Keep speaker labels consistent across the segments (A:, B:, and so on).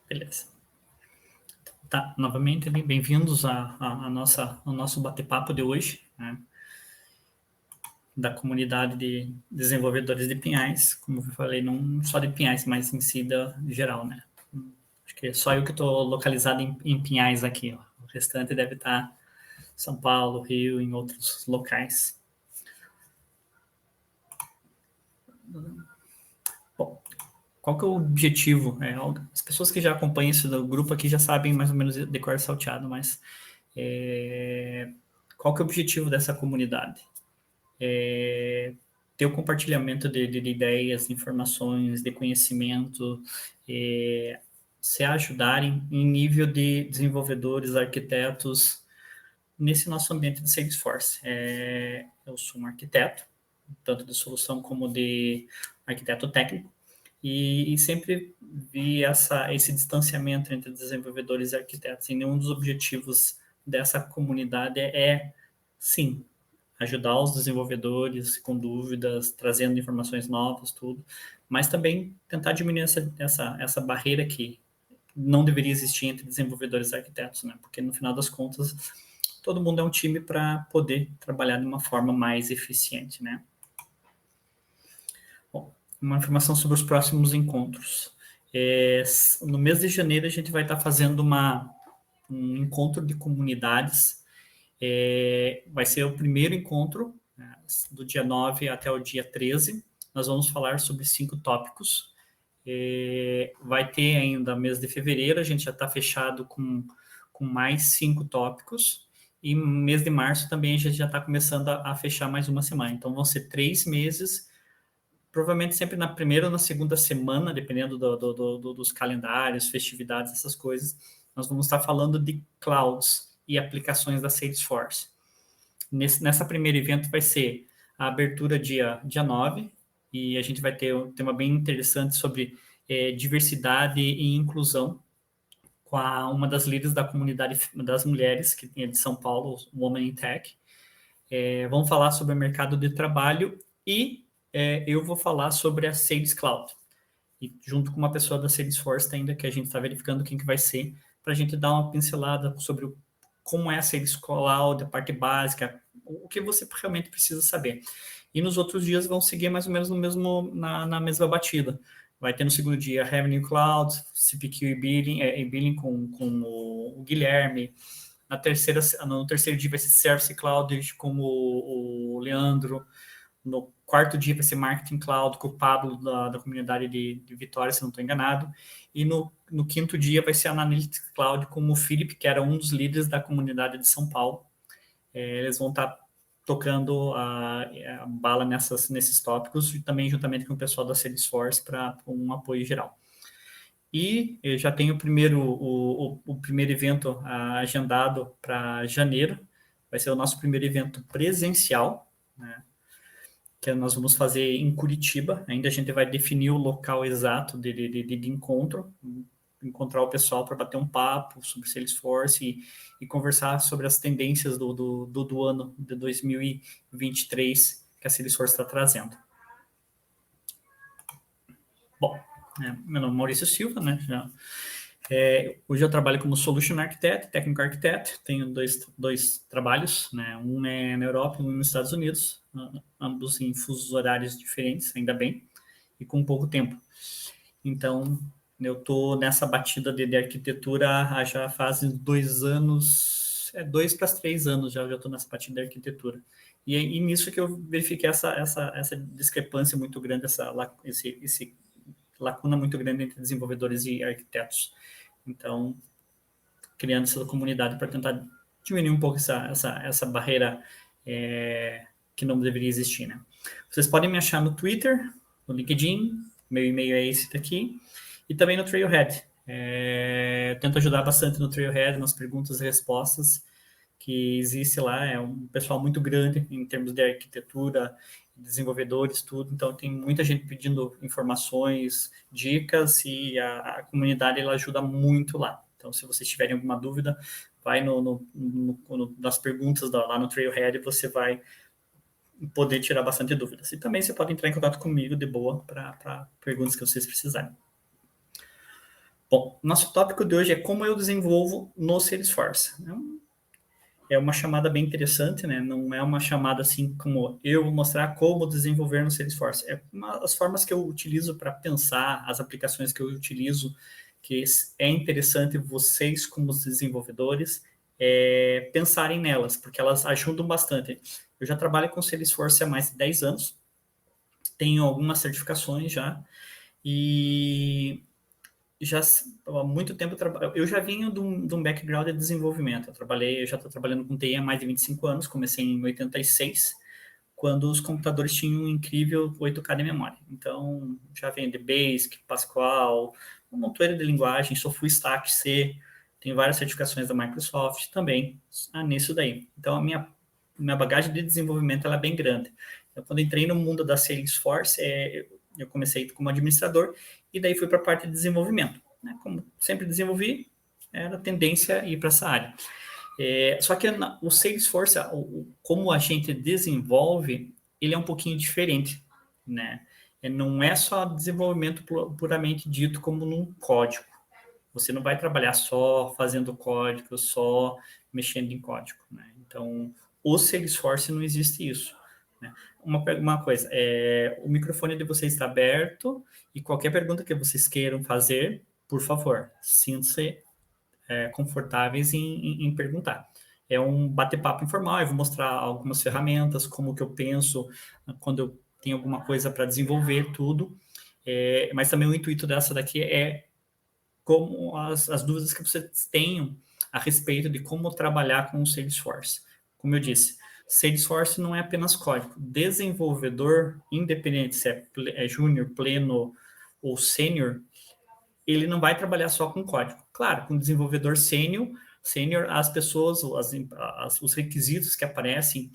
A: Beleza. Tá, novamente, bem-vindos ao nosso bate-papo de hoje, né, da comunidade de desenvolvedores de Pinhais, como eu falei, não só de Pinhais, mas em si geral, né. Acho que é só eu que estou localizado em Pinhais aqui, ó. O restante deve estar em São Paulo, Rio, em outros locais. Bom, qual que é o objetivo? As pessoas que já acompanham esse do grupo aqui já sabem mais ou menos de cor salteado, mas qual que é o objetivo dessa comunidade? Ter o compartilhamento de ideias, de informações, de conhecimento, se ajudarem em nível de desenvolvedores, arquitetos, nesse nosso ambiente de Salesforce. Eu sou um arquiteto, tanto de solução como de arquiteto técnico, e sempre vi esse distanciamento entre desenvolvedores e arquitetos. E nenhum dos objetivos dessa comunidade sim, ajudar os desenvolvedores com dúvidas, trazendo informações novas, tudo, mas também tentar diminuir essa barreira que não deveria existir entre desenvolvedores e arquitetos, né? Porque no final das contas, todo mundo é um time para poder trabalhar de uma forma mais eficiente, né? Bom, uma informação sobre os próximos encontros. No mês de janeiro, a gente vai estar fazendo um encontro de comunidades. Vai ser o primeiro encontro, né, do dia 9 até o dia 13. Nós vamos falar sobre 5 tópicos. Vai ter ainda mês de fevereiro, a gente já está fechado com mais 5 tópicos. E mês de março também a gente já está começando a fechar mais uma semana. Então vão ser 3 meses, provavelmente sempre na primeira ou na segunda semana, dependendo dos calendários, festividades, essas coisas. Nós vamos estar falando de clouds e aplicações da Salesforce. Nessa primeiro evento vai ser a abertura dia 9, e a gente vai ter um tema bem interessante sobre diversidade e inclusão com uma das líderes da comunidade das mulheres, que é de São Paulo, Women in Tech. Vamos falar sobre o mercado de trabalho e eu vou falar sobre a Sales Cloud. E junto com uma pessoa da Salesforce ainda, que a gente está verificando quem que vai ser, para a gente dar uma pincelada sobre como é a Sales Cloud, a parte básica, o que você realmente precisa saber. E nos outros dias vão seguir mais ou menos na mesma batida. Vai ter no segundo dia Revenue Cloud, CPQ e Billing com o Guilherme. No terceiro dia vai ser Service Cloud com o Leandro. No quarto dia vai ser Marketing Cloud com o Pablo da comunidade de Vitória, se não estou enganado. E no quinto dia vai ser Analytics Cloud com o Felipe, que era um dos líderes da comunidade de São Paulo. Eles vão estar tocando a bala nesses tópicos, e também juntamente com o pessoal da Salesforce para um apoio geral. E eu já tenho o primeiro evento agendado para janeiro. Vai ser o nosso primeiro evento presencial, né, que nós vamos fazer em Curitiba. Ainda a gente vai definir o local exato de encontro, encontrar o pessoal para bater um papo sobre Salesforce e conversar sobre as tendências do ano de 2023 que a Salesforce está trazendo. Bom, meu nome é Maurício Silva, né? Hoje eu trabalho como Solution Architect, Technical Architect. Tenho dois trabalhos, né? Um é na Europa e um nos Estados Unidos, ambos em fusos horários diferentes, ainda bem, e com pouco tempo. Então, eu estou nessa batida de arquitetura já faz 2 anos, 2 para 3 anos já estou nessa batida de arquitetura. E nisso que eu verifiquei essa discrepância muito grande, esse lacuna muito grande entre desenvolvedores e arquitetos. Então, criando essa comunidade para tentar diminuir um pouco essa barreira que não deveria existir, né? Vocês podem me achar no Twitter, no LinkedIn, meu e-mail é esse daqui, e também no Trailhead. Eu tento ajudar bastante no Trailhead, nas perguntas e respostas que existe lá. É um pessoal muito grande em termos de arquitetura, desenvolvedores, tudo. Então, tem muita gente pedindo informações, dicas, e a comunidade ela ajuda muito lá. Então, se vocês tiverem alguma dúvida, vai nas perguntas lá no Trailhead, você vai poder tirar bastante dúvidas. E também você pode entrar em contato comigo de boa para perguntas que vocês precisarem. Bom, nosso tópico de hoje é como eu desenvolvo no Salesforce. É uma chamada bem interessante, né? Não é uma chamada assim como eu vou mostrar como desenvolver no Salesforce. As formas que eu utilizo para pensar, as aplicações que eu utilizo, que é interessante vocês, como os desenvolvedores, pensarem nelas, porque elas ajudam bastante. Eu já trabalho com Salesforce há mais de 10 anos, tenho algumas certificações já, e já há muito tempo eu já vinha de um background de desenvolvimento. Eu já estou trabalhando com TI há mais de 25 anos, comecei em 86, quando os computadores tinham um incrível 8K de memória. Então, já venho de Basic, Pascal, um montoeiro de linguagem, sou full stack C, tenho várias certificações da Microsoft também, nisso daí. Então, a minha bagagem de desenvolvimento ela é bem grande. Então, quando entrei no mundo da Salesforce, eu comecei como administrador e daí fui para a parte de desenvolvimento. Né? Como sempre desenvolvi, era tendência a ir para essa área. Só que o Salesforce, como a gente desenvolve, ele é um pouquinho diferente, né? Não é só desenvolvimento puramente dito como num código. Você não vai trabalhar só fazendo código, só mexendo em código, né? Então, o Salesforce não existe isso. Né? Uma coisa, o microfone de vocês está aberto e qualquer pergunta que vocês queiram fazer, por favor, sintam-se confortáveis em perguntar. É um bate-papo informal, eu vou mostrar algumas ferramentas, como que eu penso quando eu tenho alguma coisa para desenvolver tudo, mas também o intuito dessa daqui é como as dúvidas que vocês tenham a respeito de como trabalhar com o Salesforce. Como eu disse, Salesforce não é apenas código. Desenvolvedor, independente se é júnior, pleno ou sênior, ele não vai trabalhar só com código. Claro, com desenvolvedor sênior, as pessoas, os requisitos que aparecem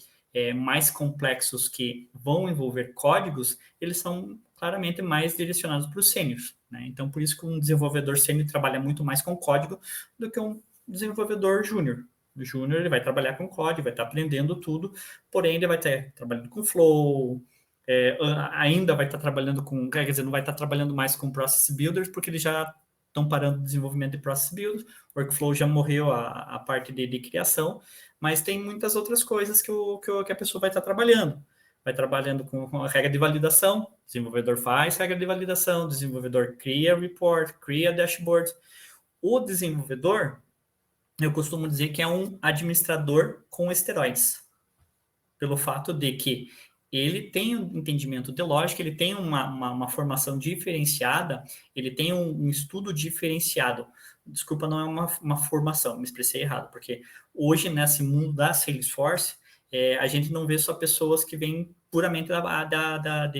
A: mais complexos que vão envolver códigos, eles são claramente mais direcionados para os sêniors. Né? Então, por isso que um desenvolvedor sênior trabalha muito mais com código do que um desenvolvedor júnior. O júnior ele vai trabalhar com código, vai estar aprendendo tudo, porém ele vai estar trabalhando com flow, ainda vai estar trabalhando com, quer dizer, não vai estar trabalhando mais com process builders, porque eles já estão parando o desenvolvimento de process builders, workflow já morreu a parte de criação, mas tem muitas outras coisas que a pessoa vai estar trabalhando. Vai trabalhando com a regra de validação, desenvolvedor faz regra de validação, desenvolvedor cria report, cria dashboard. O desenvolvedor, eu costumo dizer que é um administrador com esteroides, pelo fato de que ele tem um entendimento de lógica, ele tem uma formação diferenciada, ele tem um estudo diferenciado. Desculpa, não é uma formação, me expressei errado, porque hoje, nesse mundo da Salesforce, a gente não vê só pessoas que vêm puramente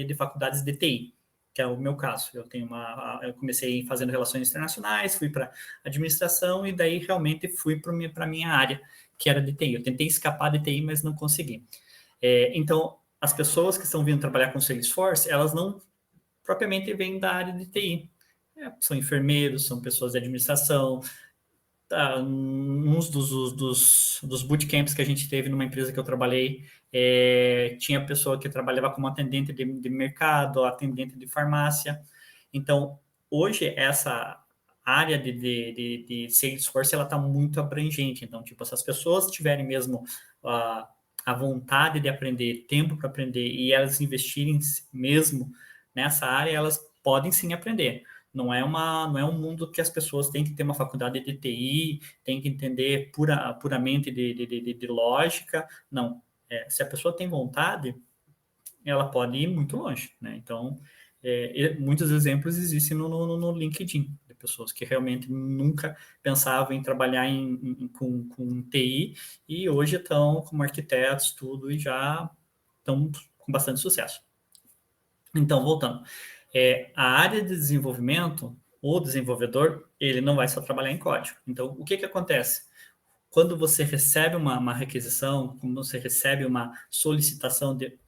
A: de faculdades de TI, que é o meu caso. Eu comecei fazendo relações internacionais, fui para administração e daí realmente fui para a minha área, que era de TI. Eu tentei escapar de TI, mas não consegui. Então, as pessoas que estão vindo trabalhar com Salesforce, elas não propriamente vêm da área de TI. São enfermeiros, são pessoas de administração. Tá, uns dos bootcamps que a gente teve numa empresa que eu trabalhei, tinha pessoa que trabalhava como atendente de mercado, atendente de farmácia. Então, hoje, essa área de Salesforce, ela está muito abrangente. Então, tipo, se as pessoas tiverem mesmo a vontade de aprender, tempo para aprender, e elas investirem mesmo nessa área, elas podem sim aprender. Não é um mundo que as pessoas têm que ter uma faculdade de TI, têm que entender puramente de lógica. Não. Se a pessoa tem vontade, ela pode ir muito longe. Né? Então, muitos exemplos existem no LinkedIn, de pessoas que realmente nunca pensavam em trabalhar com TI e hoje estão como arquitetos, tudo, e já estão com bastante sucesso. Então, voltando. A área de desenvolvimento, o desenvolvedor, ele não vai só trabalhar em código. Então, o que acontece? Quando você recebe uma requisição, quando você recebe uma solicitação de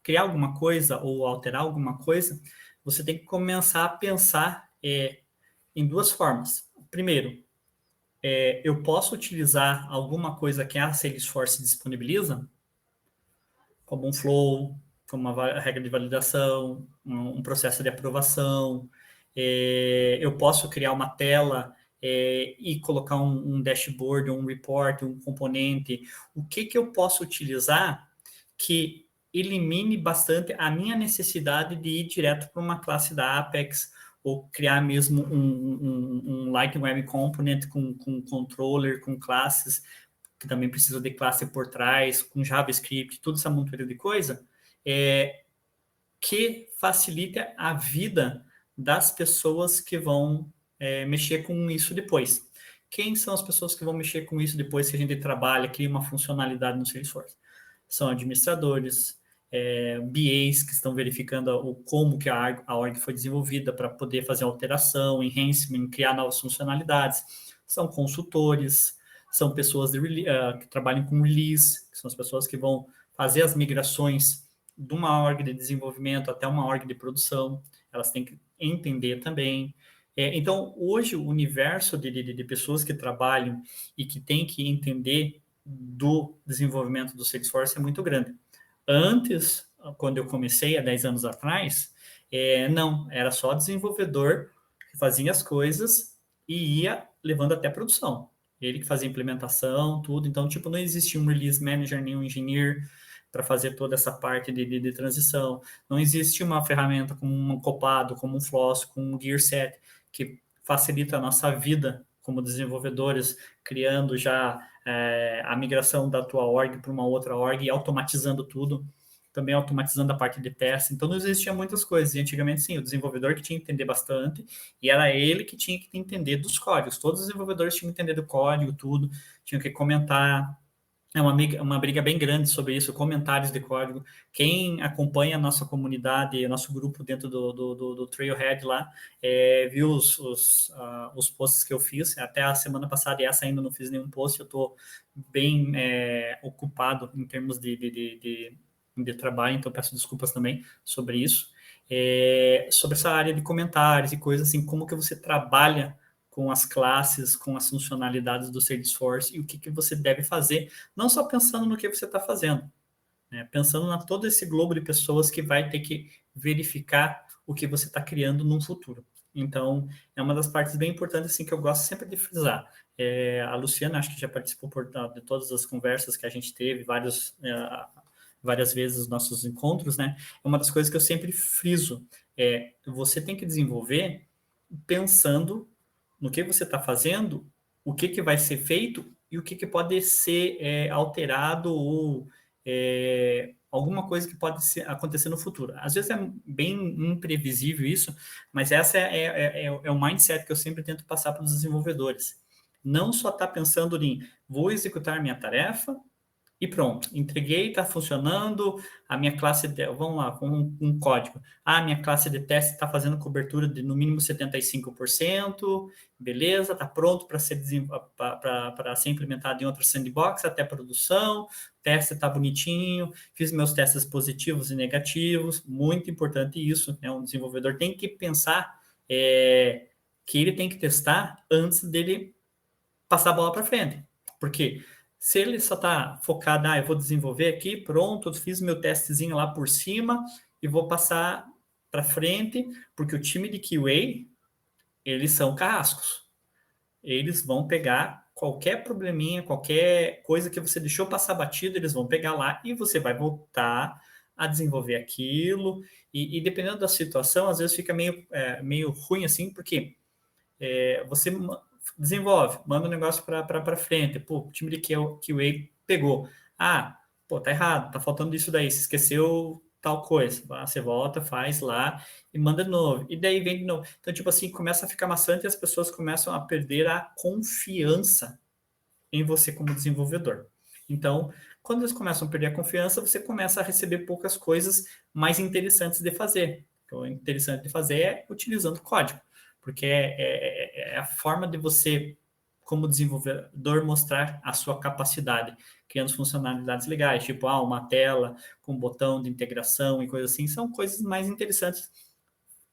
A: criar alguma coisa ou alterar alguma coisa, você tem que começar a pensar em duas formas. Primeiro, eu posso utilizar alguma coisa que a Salesforce disponibiliza, como um flow, como uma regra de validação, um processo de aprovação. eu posso criar uma tela e colocar um dashboard, um report, um componente. O que eu posso utilizar que elimine bastante a minha necessidade de ir direto para uma classe da Apex ou criar mesmo um Lightning Web Component com controller, com classes, que também precisa de classe por trás, com JavaScript, toda essa montoeira de coisa, que facilita a vida das pessoas que vão mexer com isso depois. Quem são as pessoas que vão mexer com isso depois que a gente trabalha, cria uma funcionalidade no Salesforce? São administradores, BAs que estão verificando como que a org foi desenvolvida para poder fazer alteração, enhancement, criar novas funcionalidades. São consultores, são pessoas que trabalham com release, que são as pessoas que vão fazer as migrações de uma org de desenvolvimento até uma org de produção. Elas têm que entender também. Então, hoje, o universo de pessoas que trabalham e que têm que entender do desenvolvimento do Salesforce é muito grande. Antes, quando eu comecei, há 10 anos atrás, não, era só desenvolvedor que fazia as coisas e ia levando até a produção. Ele que fazia a implementação, tudo. Então, tipo, não existia um release manager, nem um engineer para fazer toda essa parte de transição. Não existe uma ferramenta como um Copado, como um Floss, como um Gearset, que facilita a nossa vida como desenvolvedores, criando já a migração da tua org para uma outra org e automatizando tudo, também automatizando a parte de teste. Então, não existia muitas coisas. E antigamente, sim, o desenvolvedor que tinha que entender bastante, e era ele que tinha que entender dos códigos. Todos os desenvolvedores tinham que entender do código, tudo, tinham que comentar. É uma briga bem grande sobre isso, comentários de código. Quem acompanha a nossa comunidade, o nosso grupo dentro do Trailhead lá, viu os posts que eu fiz. Até a semana passada, e essa ainda não fiz nenhum post, eu estou bem ocupado em termos de trabalho, então peço desculpas também sobre isso. Sobre essa área de comentários e coisas assim, como que você trabalha com as classes, com as funcionalidades do Salesforce e o que você deve fazer, não só pensando no que você está fazendo, né? Pensando em todo esse globo de pessoas que vai ter que verificar o que você está criando no futuro. Então, é uma das partes bem importantes assim, que eu gosto sempre de frisar. A Luciana, acho que já participou de todas as conversas que a gente teve, várias vezes os nossos encontros, né? É uma das coisas que eu sempre friso. Você tem que desenvolver pensando no que você está fazendo, o que vai ser feito e o que pode ser alterado ou alguma coisa que pode acontecer no futuro. Às vezes é bem imprevisível isso, mas essa é o mindset que eu sempre tento passar para os desenvolvedores. Não só estar pensando em vou executar minha tarefa e pronto, entreguei, está funcionando, a minha classe vamos lá, com um código. A minha classe de teste está fazendo cobertura de no mínimo 75%, beleza, está pronto para ser implementado em outra sandbox até produção, o teste está bonitinho, fiz meus testes positivos e negativos, muito importante isso, né? Um desenvolvedor tem que pensar que ele tem que testar antes dele passar a bola para frente, porque se ele só está focado, eu vou desenvolver aqui, pronto, eu fiz meu testezinho lá por cima e vou passar para frente, porque o time de QA, eles são carrascos. Eles vão pegar qualquer probleminha, qualquer coisa que você deixou passar batido, eles vão pegar lá e você vai voltar a desenvolver aquilo. E dependendo da situação, às vezes fica meio ruim assim, porque você desenvolve, manda o negócio para frente. Pô, o time de QA pegou. Pô, tá errado, tá faltando isso daí, se esqueceu tal coisa. Você volta, faz lá e manda de novo. E daí vem de novo. Então, tipo assim, começa a ficar maçante e as pessoas começam a perder a confiança em você como desenvolvedor. Então, quando eles começam a perder a confiança, você começa a receber poucas coisas mais interessantes de fazer. Então, o interessante de fazer é utilizando código, porque é a forma de você, como desenvolvedor, mostrar a sua capacidade, criando funcionalidades legais, tipo uma tela com botão de integração e coisas assim, são coisas mais interessantes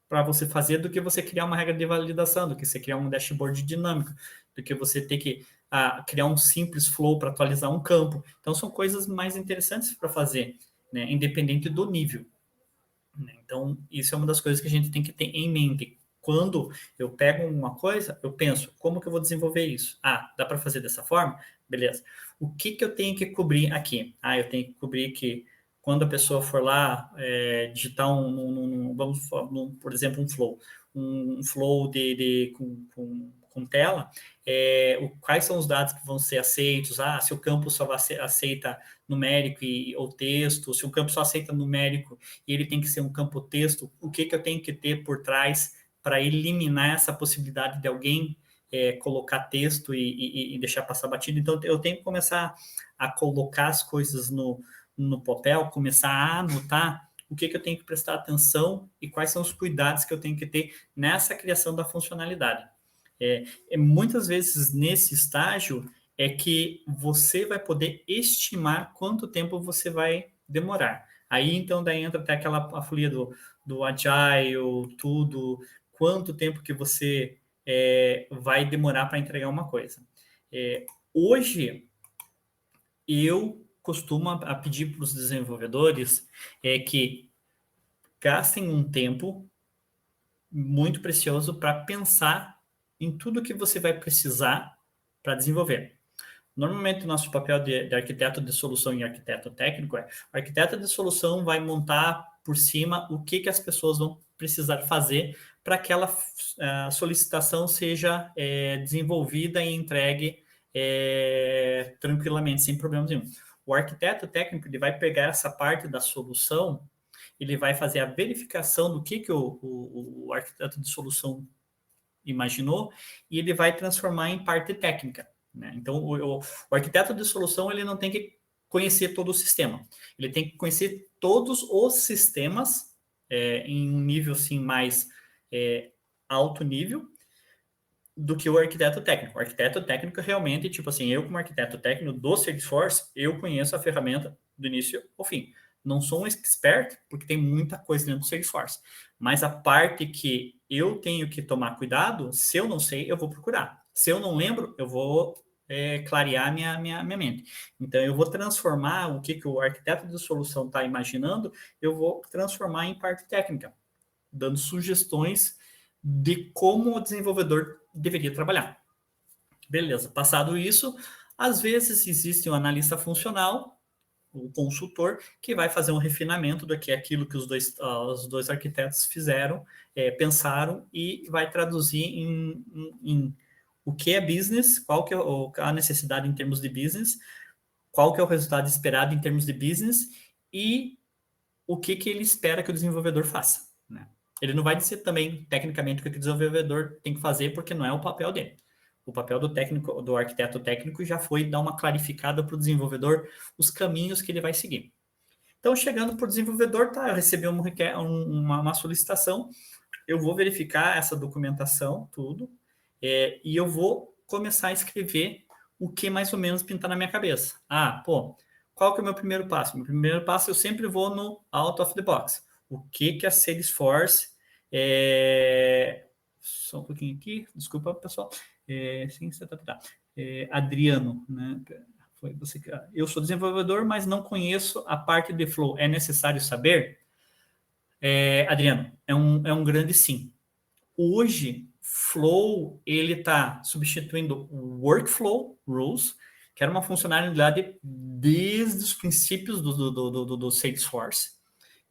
A: para você fazer do que você criar uma regra de validação, do que você criar um dashboard dinâmico, do que você ter que criar um simples flow para atualizar um campo. Então, são coisas mais interessantes para fazer, né, independente do nível. Né? Então, isso é uma das coisas que a gente tem que ter em mente. quando eu pego uma coisa, eu penso, como que eu vou desenvolver isso? Ah, dá para fazer dessa forma? Beleza. O que que eu tenho que cobrir aqui? Ah, eu tenho que cobrir que quando a pessoa for lá digitar por exemplo, um flow com tela, quais são os dados que vão ser aceitos? Ah, se o campo só aceita numérico ou texto, se o campo só aceita numérico e ele tem que ser um campo texto, o que que eu tenho que ter por trás para eliminar essa possibilidade de alguém colocar texto e deixar passar batido? Então, eu tenho que começar a colocar as coisas no papel, começar a anotar o que que eu tenho que prestar atenção e quais são os cuidados que eu tenho que ter nessa criação da funcionalidade. Muitas vezes nesse estágio é que você vai poder estimar quanto tempo você vai demorar. Aí, então, daí entra até aquela folia do Agile, tudo, quanto tempo que você vai demorar para entregar uma coisa. Hoje, eu costumo a pedir para os desenvolvedores que gastem um tempo muito precioso para pensar em tudo que você vai precisar para desenvolver. Normalmente, o nosso papel de arquiteto de solução e arquiteto técnico o arquiteto de solução vai montar por cima o que as pessoas vão precisar fazer para que aquela solicitação seja desenvolvida e entregue tranquilamente, sem problemas nenhum. O arquiteto técnico ele vai pegar essa parte da solução, ele vai fazer a verificação do que o arquiteto de solução imaginou e ele vai transformar em parte técnica. Né? Então, o arquiteto de solução ele não tem que conhecer todo o sistema, ele tem que conhecer todos os sistemas em um nível assim mais alto nível do que o arquiteto técnico. O arquiteto técnico realmente, tipo assim, eu como arquiteto técnico do Salesforce, eu conheço a ferramenta do início ao fim. Não sou um expert, porque tem muita coisa dentro do Salesforce. Mas a parte que eu tenho que tomar cuidado, se eu não sei, eu vou procurar. Se eu não lembro, eu vou clarear minha mente. Então, eu vou transformar o que o arquiteto de solução está imaginando, eu vou transformar em parte técnica, dando sugestões de como o desenvolvedor deveria trabalhar. Beleza, passado isso, às vezes existe um analista funcional, o consultor, que vai fazer um refinamento do que é aquilo que os dois arquitetos fizeram, pensaram, e vai traduzir em o que é business, qual que é a necessidade em termos de business, qual que é o resultado esperado em termos de business e o que ele espera que o desenvolvedor faça. Né? Ele não vai dizer também, tecnicamente, o que o desenvolvedor tem que fazer, porque não é o papel dele. O papel do arquiteto técnico já foi dar uma clarificada para o desenvolvedor os caminhos que ele vai seguir. Então, chegando para o desenvolvedor, tá, eu recebi uma solicitação, eu vou verificar essa documentação, tudo, e eu vou começar a escrever o que mais ou menos pintar na minha cabeça. Ah, pô, qual que é o meu primeiro passo? Meu primeiro passo eu sempre vou no out of the box. O que a Salesforce... Só um pouquinho aqui, desculpa, pessoal. Sim, Adriano, né? Foi você que... Eu sou desenvolvedor, mas não conheço a parte de Flow. É necessário saber? Adriano, é um grande sim. Hoje, Flow ele está substituindo o Workflow Rules, que era uma funcionalidade desde os princípios do Salesforce,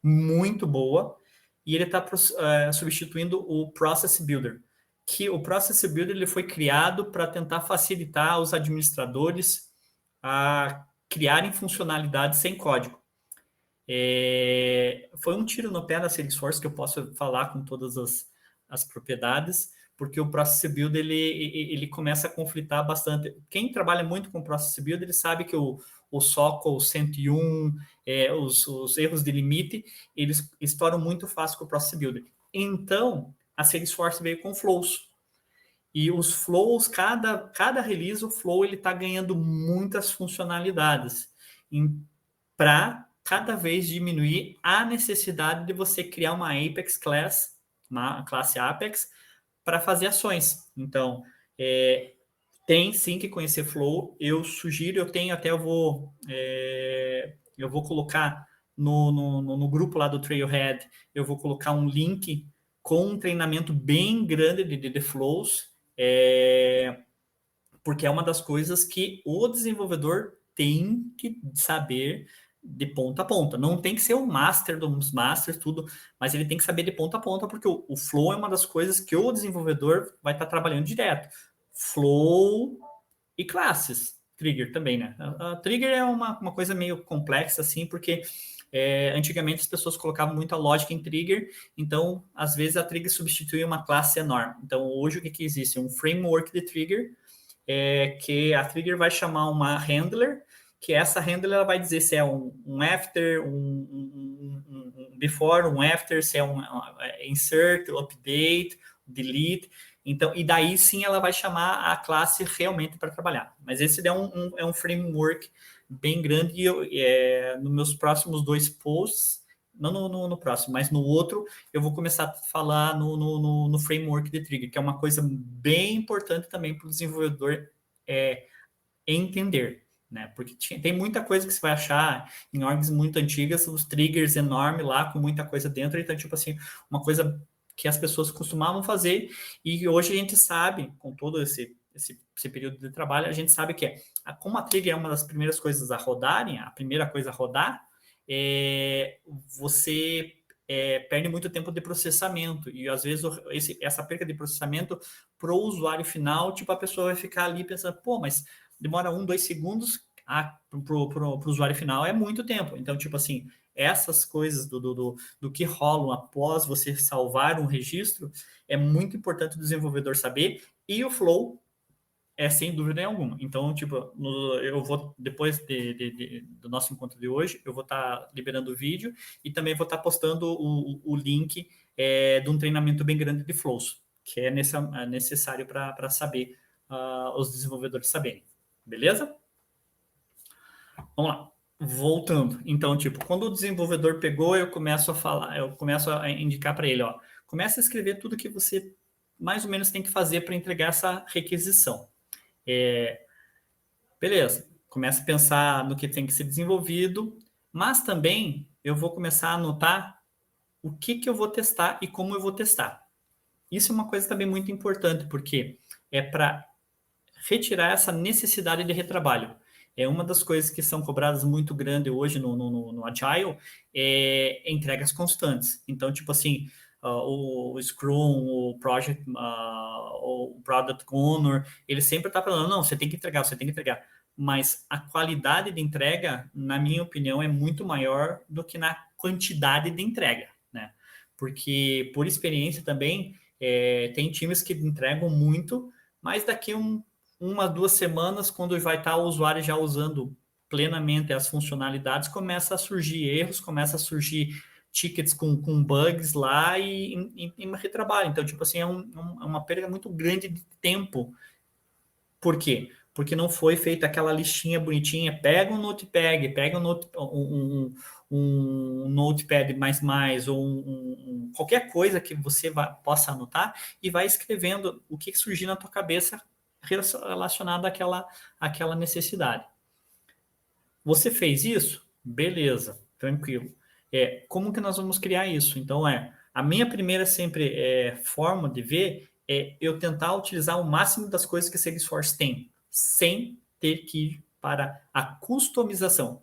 A: muito boa, e ele está substituindo o Process Builder, que o Process Builder ele foi criado para tentar facilitar os administradores a criarem funcionalidades sem código. Foi um tiro no pé da Salesforce, que eu posso falar com todas as propriedades, porque o Process Builder ele começa a conflitar bastante. Quem trabalha muito com o Process Builder, ele sabe que o SOCL 101, os erros de limite, eles estouram muito fácil com o Process Builder. Então, a Salesforce veio com flows. E os flows, cada release, o flow ele está ganhando muitas funcionalidades para cada vez diminuir a necessidade de você criar uma Apex Class, uma classe Apex, para fazer ações. Então, tem sim que conhecer Flow. Eu sugiro, eu vou colocar no grupo lá do Trailhead, eu vou colocar um link com um treinamento bem grande de flows, porque é uma das coisas que o desenvolvedor tem que saber de ponta a ponta. Não tem que ser o master dos masters, tudo, mas ele tem que saber de ponta a ponta, porque o flow é uma das coisas que o desenvolvedor vai estar trabalhando direto. Flow e classes. Trigger também, né? A trigger é uma coisa meio complexa, assim, porque antigamente as pessoas colocavam muita lógica em trigger, então, às vezes, a trigger substitui uma classe enorme. Então, hoje, o que existe? Um framework de trigger, que a trigger vai chamar uma handler, que essa handler ela vai dizer se é um after, um before, um after, se é um insert, update, delete. Então, e daí sim ela vai chamar a classe realmente para trabalhar. Mas esse é um framework bem grande e nos meus próximos 2 posts, não no próximo, mas no outro, eu vou começar a falar no framework de trigger, que é uma coisa bem importante também para o desenvolvedor entender, né? Porque tem muita coisa que você vai achar em orgs muito antigas, os triggers enormes lá, com muita coisa dentro, então, tipo assim, uma coisa que as pessoas costumavam fazer, e hoje a gente sabe, com todo esse período de trabalho, a gente sabe que como a trigger é uma das primeiras coisas a rodarem, a primeira coisa a rodar, você perde muito tempo de processamento, e às vezes essa perda de processamento para o usuário final, tipo, a pessoa vai ficar ali pensando, pô, mas demora 1, 2 segundos para o usuário final, é muito tempo. Então, tipo assim, essas coisas do que rolam após você salvar um registro, é muito importante o desenvolvedor saber, e o flow sem dúvida alguma. Então, tipo, eu vou, depois do nosso encontro de hoje, eu vou estar liberando o vídeo e também vou estar postando o link de um treinamento bem grande de flows, que é necessário para saber, os desenvolvedores saberem. Beleza? Vamos lá. Voltando. Então, tipo, quando o desenvolvedor pegou, eu começo a indicar para ele, ó, começa a escrever tudo que você mais ou menos tem que fazer para entregar essa requisição. Beleza, começa a pensar no que tem que ser desenvolvido, mas também eu vou começar a anotar o que eu vou testar e como eu vou testar. Isso é uma coisa também muito importante, porque é para retirar essa necessidade de retrabalho. É uma das coisas que são cobradas muito grande hoje no Agile, entregas constantes. Então, tipo assim, o Scrum, o Product Owner, ele sempre está falando, não, você tem que entregar, você tem que entregar. Mas a qualidade de entrega, na minha opinião, é muito maior do que na quantidade de entrega, né? Porque, por experiência também, tem times que entregam muito, mas daqui uma, 2 semanas, quando vai estar o usuário já usando plenamente as funcionalidades, começa a surgir erros, começa a surgir tickets com bugs lá e retrabalho. Então, tipo assim, é uma perda muito grande de tempo. Por quê? Porque não foi feita aquela listinha bonitinha, pega um notepad, pega um notepad ou qualquer coisa que você possa anotar e vai escrevendo o que surgir na tua cabeça relacionado àquela necessidade. Você fez isso? Beleza, tranquilo. Como que nós vamos criar isso? Então, a minha primeira sempre forma de ver eu tentar utilizar o máximo das coisas que a Salesforce tem, sem ter que ir para a customização.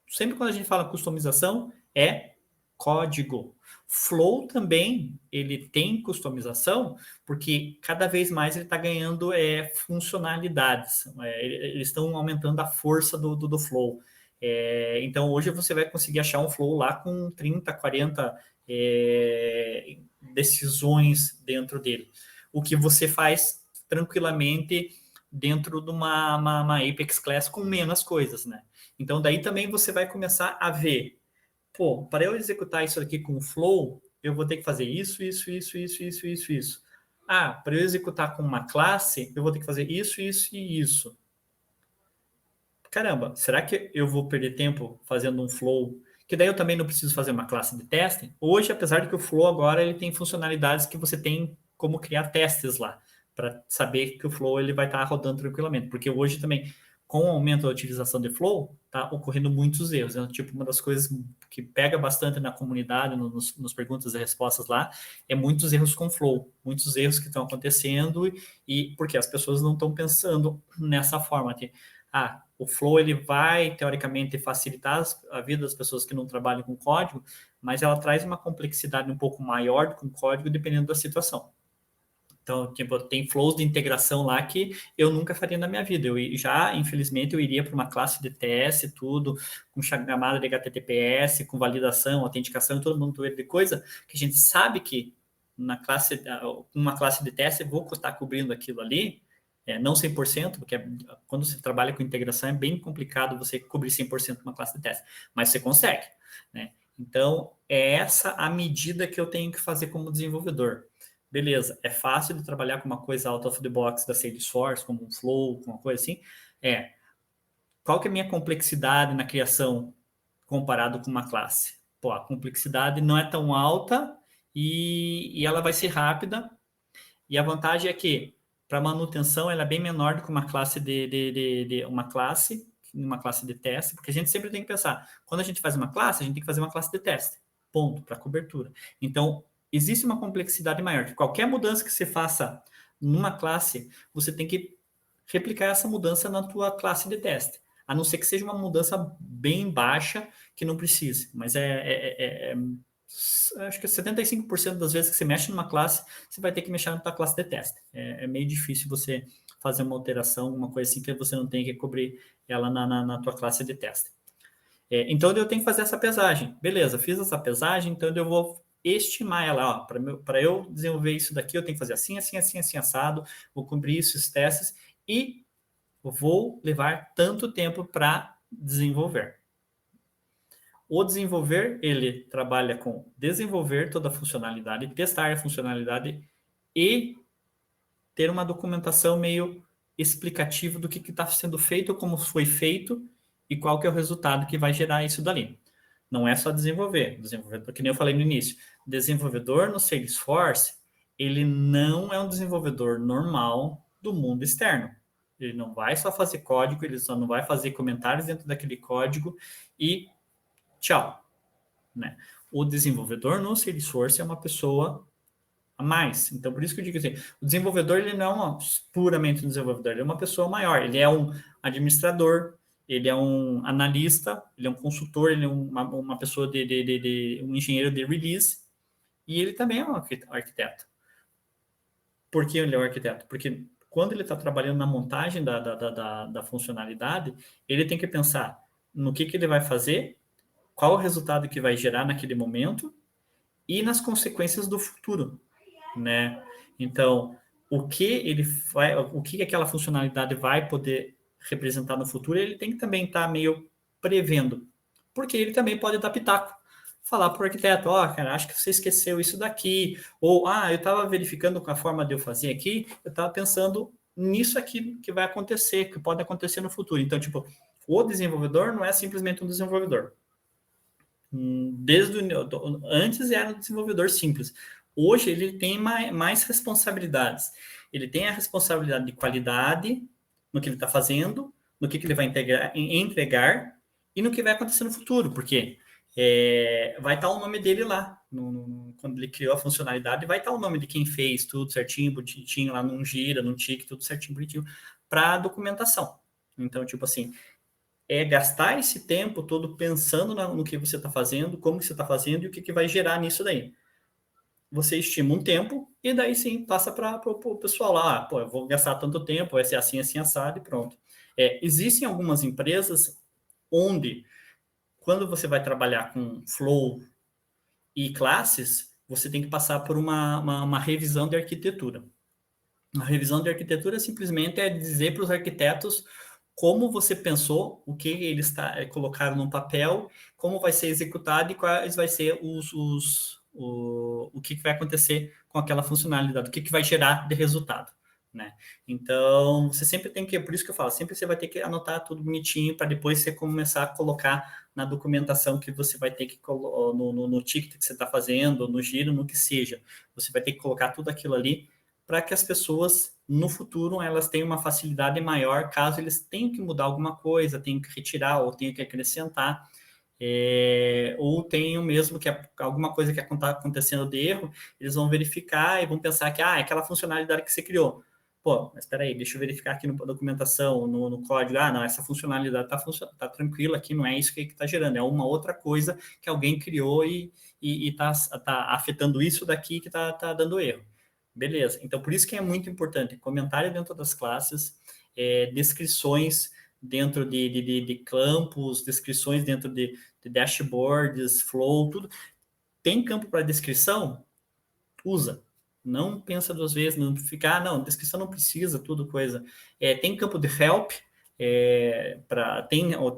A: Sempre quando a gente fala customização, é código. Flow também, ele tem customização, porque cada vez mais ele está ganhando funcionalidades. Eles estão aumentando a força do Flow. Então, hoje você vai conseguir achar um Flow lá com 30, 40 decisões dentro dele. O que você faz tranquilamente dentro de uma Apex Class com menos coisas, né? Então, daí também você vai começar a ver, pô, para eu executar isso aqui com o Flow, eu vou ter que fazer isso. Para eu executar com uma classe, eu vou ter que fazer isso e isso. Caramba, será que eu vou perder tempo fazendo um Flow? Que daí eu também não preciso fazer uma classe de teste. Hoje, apesar de que o Flow agora ele tem funcionalidades que você tem como criar testes lá, para saber que o Flow ele vai estar rodando tranquilamente. Porque hoje também com o aumento da utilização de Flow, está ocorrendo muitos erros. Né? Tipo, uma das coisas que pega bastante na comunidade, nos perguntas e respostas lá, é muitos erros com Flow, muitos erros que estão acontecendo, e porque as pessoas não estão pensando nessa forma de, o Flow ele vai, teoricamente, facilitar a vida das pessoas que não trabalham com código, mas ela traz uma complexidade um pouco maior do que um código, dependendo da situação. Então, tipo, tem flows de integração lá que eu nunca faria na minha vida. Infelizmente, eu iria para uma classe de TS, tudo, com chamada de HTTPS, com validação, autenticação, todo mundo de coisa, que a gente sabe que uma classe de TS eu vou estar cobrindo aquilo ali, não 100%, porque quando você trabalha com integração é bem complicado você cobrir 100% uma classe de TS, mas você consegue, né? Então, é essa a medida que eu tenho que fazer como desenvolvedor. Beleza, é fácil de trabalhar com uma coisa out of the box da Salesforce, como um Flow, uma coisa assim. Qual que é a minha complexidade na criação comparado com uma classe? Pô, a complexidade não é tão alta e ela vai ser rápida. E a vantagem é que, para manutenção, ela é bem menor do que uma classe uma classe de teste, porque a gente sempre tem que pensar, quando a gente faz uma classe, a gente tem que fazer uma classe de teste, ponto, para cobertura. Então, existe uma complexidade maior, que qualquer mudança que você faça numa classe, você tem que replicar essa mudança na tua classe de teste, a não ser que seja uma mudança bem baixa, que não precise, mas acho que 75% das vezes que você mexe numa classe, você vai ter que mexer na tua classe de teste. É meio difícil você fazer uma alteração, uma coisa assim, que você não tem que cobrir ela na tua classe de teste. Então, eu tenho que fazer essa pesagem. Beleza, fiz essa pesagem, então eu vou estimar ela. Para eu desenvolver isso daqui, eu tenho que fazer assim, assim, assim, assim, assado, vou cobrir esses testes e vou levar tanto tempo para desenvolver. O desenvolver, ele trabalha com desenvolver toda a funcionalidade, testar a funcionalidade e ter uma documentação meio explicativa do que está sendo feito, como foi feito e qual que é o resultado que vai gerar isso dali. Não é só desenvolvedor, que nem eu falei no início, desenvolvedor no Salesforce, ele não é um desenvolvedor normal do mundo externo. Ele não vai só fazer código, ele só não vai fazer comentários dentro daquele código e tchau, né? O desenvolvedor no Salesforce é uma pessoa a mais. Então, por isso que eu digo assim, o desenvolvedor ele não é puramente um desenvolvedor, ele é uma pessoa maior, ele é um administrador, ele é um analista, ele é um consultor, ele é uma pessoa um engenheiro de release, e ele também é um arquiteto. Por que ele é um arquiteto? Porque quando ele está trabalhando na montagem da funcionalidade, ele tem que pensar no que ele vai fazer, qual o resultado que vai gerar naquele momento e nas consequências do futuro, né? Então, o que aquela funcionalidade vai poder representar no futuro, ele tem que também estar meio prevendo, porque ele também pode dar pitaco, falar para o arquiteto, cara, acho que você esqueceu isso daqui, ou, eu estava verificando com a forma de eu fazer aqui, eu estava pensando nisso aqui que vai acontecer, que pode acontecer no futuro. Então, tipo, o desenvolvedor não é simplesmente um desenvolvedor. Antes era um desenvolvedor simples. Hoje ele tem mais responsabilidades. Ele tem a responsabilidade de qualidade no que ele está fazendo, no que ele vai entregar e no que vai acontecer no futuro, porque vai estar o nome dele lá. Quando ele criou a funcionalidade, vai estar o nome de quem fez tudo certinho, bonitinho, lá num gira, num tique, tudo certinho, bonitinho, para documentação. Então, tipo assim, gastar esse tempo todo pensando no que você está fazendo, como que você está fazendo e o que vai gerar nisso daí. Você estima um tempo e daí sim passa para o pessoal lá. Eu vou gastar tanto tempo, vai ser assim, assim, assado e pronto. Existem algumas empresas onde, quando você vai trabalhar com flow e classes, você tem que passar por uma revisão de arquitetura. A revisão de arquitetura simplesmente é dizer para os arquitetos como você pensou, o que eles colocaram no papel, como vai ser executado e quais vai ser o que vai acontecer com aquela funcionalidade, o que vai gerar de resultado, né? Então, você sempre tem que, por isso que eu falo, sempre você vai ter que anotar tudo bonitinho para depois você começar a colocar na documentação que você vai ter que no ticket que você está fazendo, no giro, no que seja. Você vai ter que colocar tudo aquilo ali para que as pessoas, no futuro, elas tenham uma facilidade maior, caso eles tenham que mudar alguma coisa, tenham que retirar ou tenham que acrescentar, ou tenham mesmo que alguma coisa que está acontecendo de erro, eles vão verificar e vão pensar que é aquela funcionalidade que você criou. Pô, mas espera aí, deixa eu verificar aqui na documentação, no código. Não, essa funcionalidade tá tranquila aqui, não é isso que está gerando, é uma outra coisa que alguém criou e está afetando isso daqui que está dando erro. Beleza, então por isso que é muito importante comentário dentro das classes, descrições dentro de campos, descrições dentro de dashboards, flow, tudo. Tem campo para descrição? Usa. Não pensa duas vezes, não ficar, não, descrição não precisa, tudo coisa. Tem campo de help,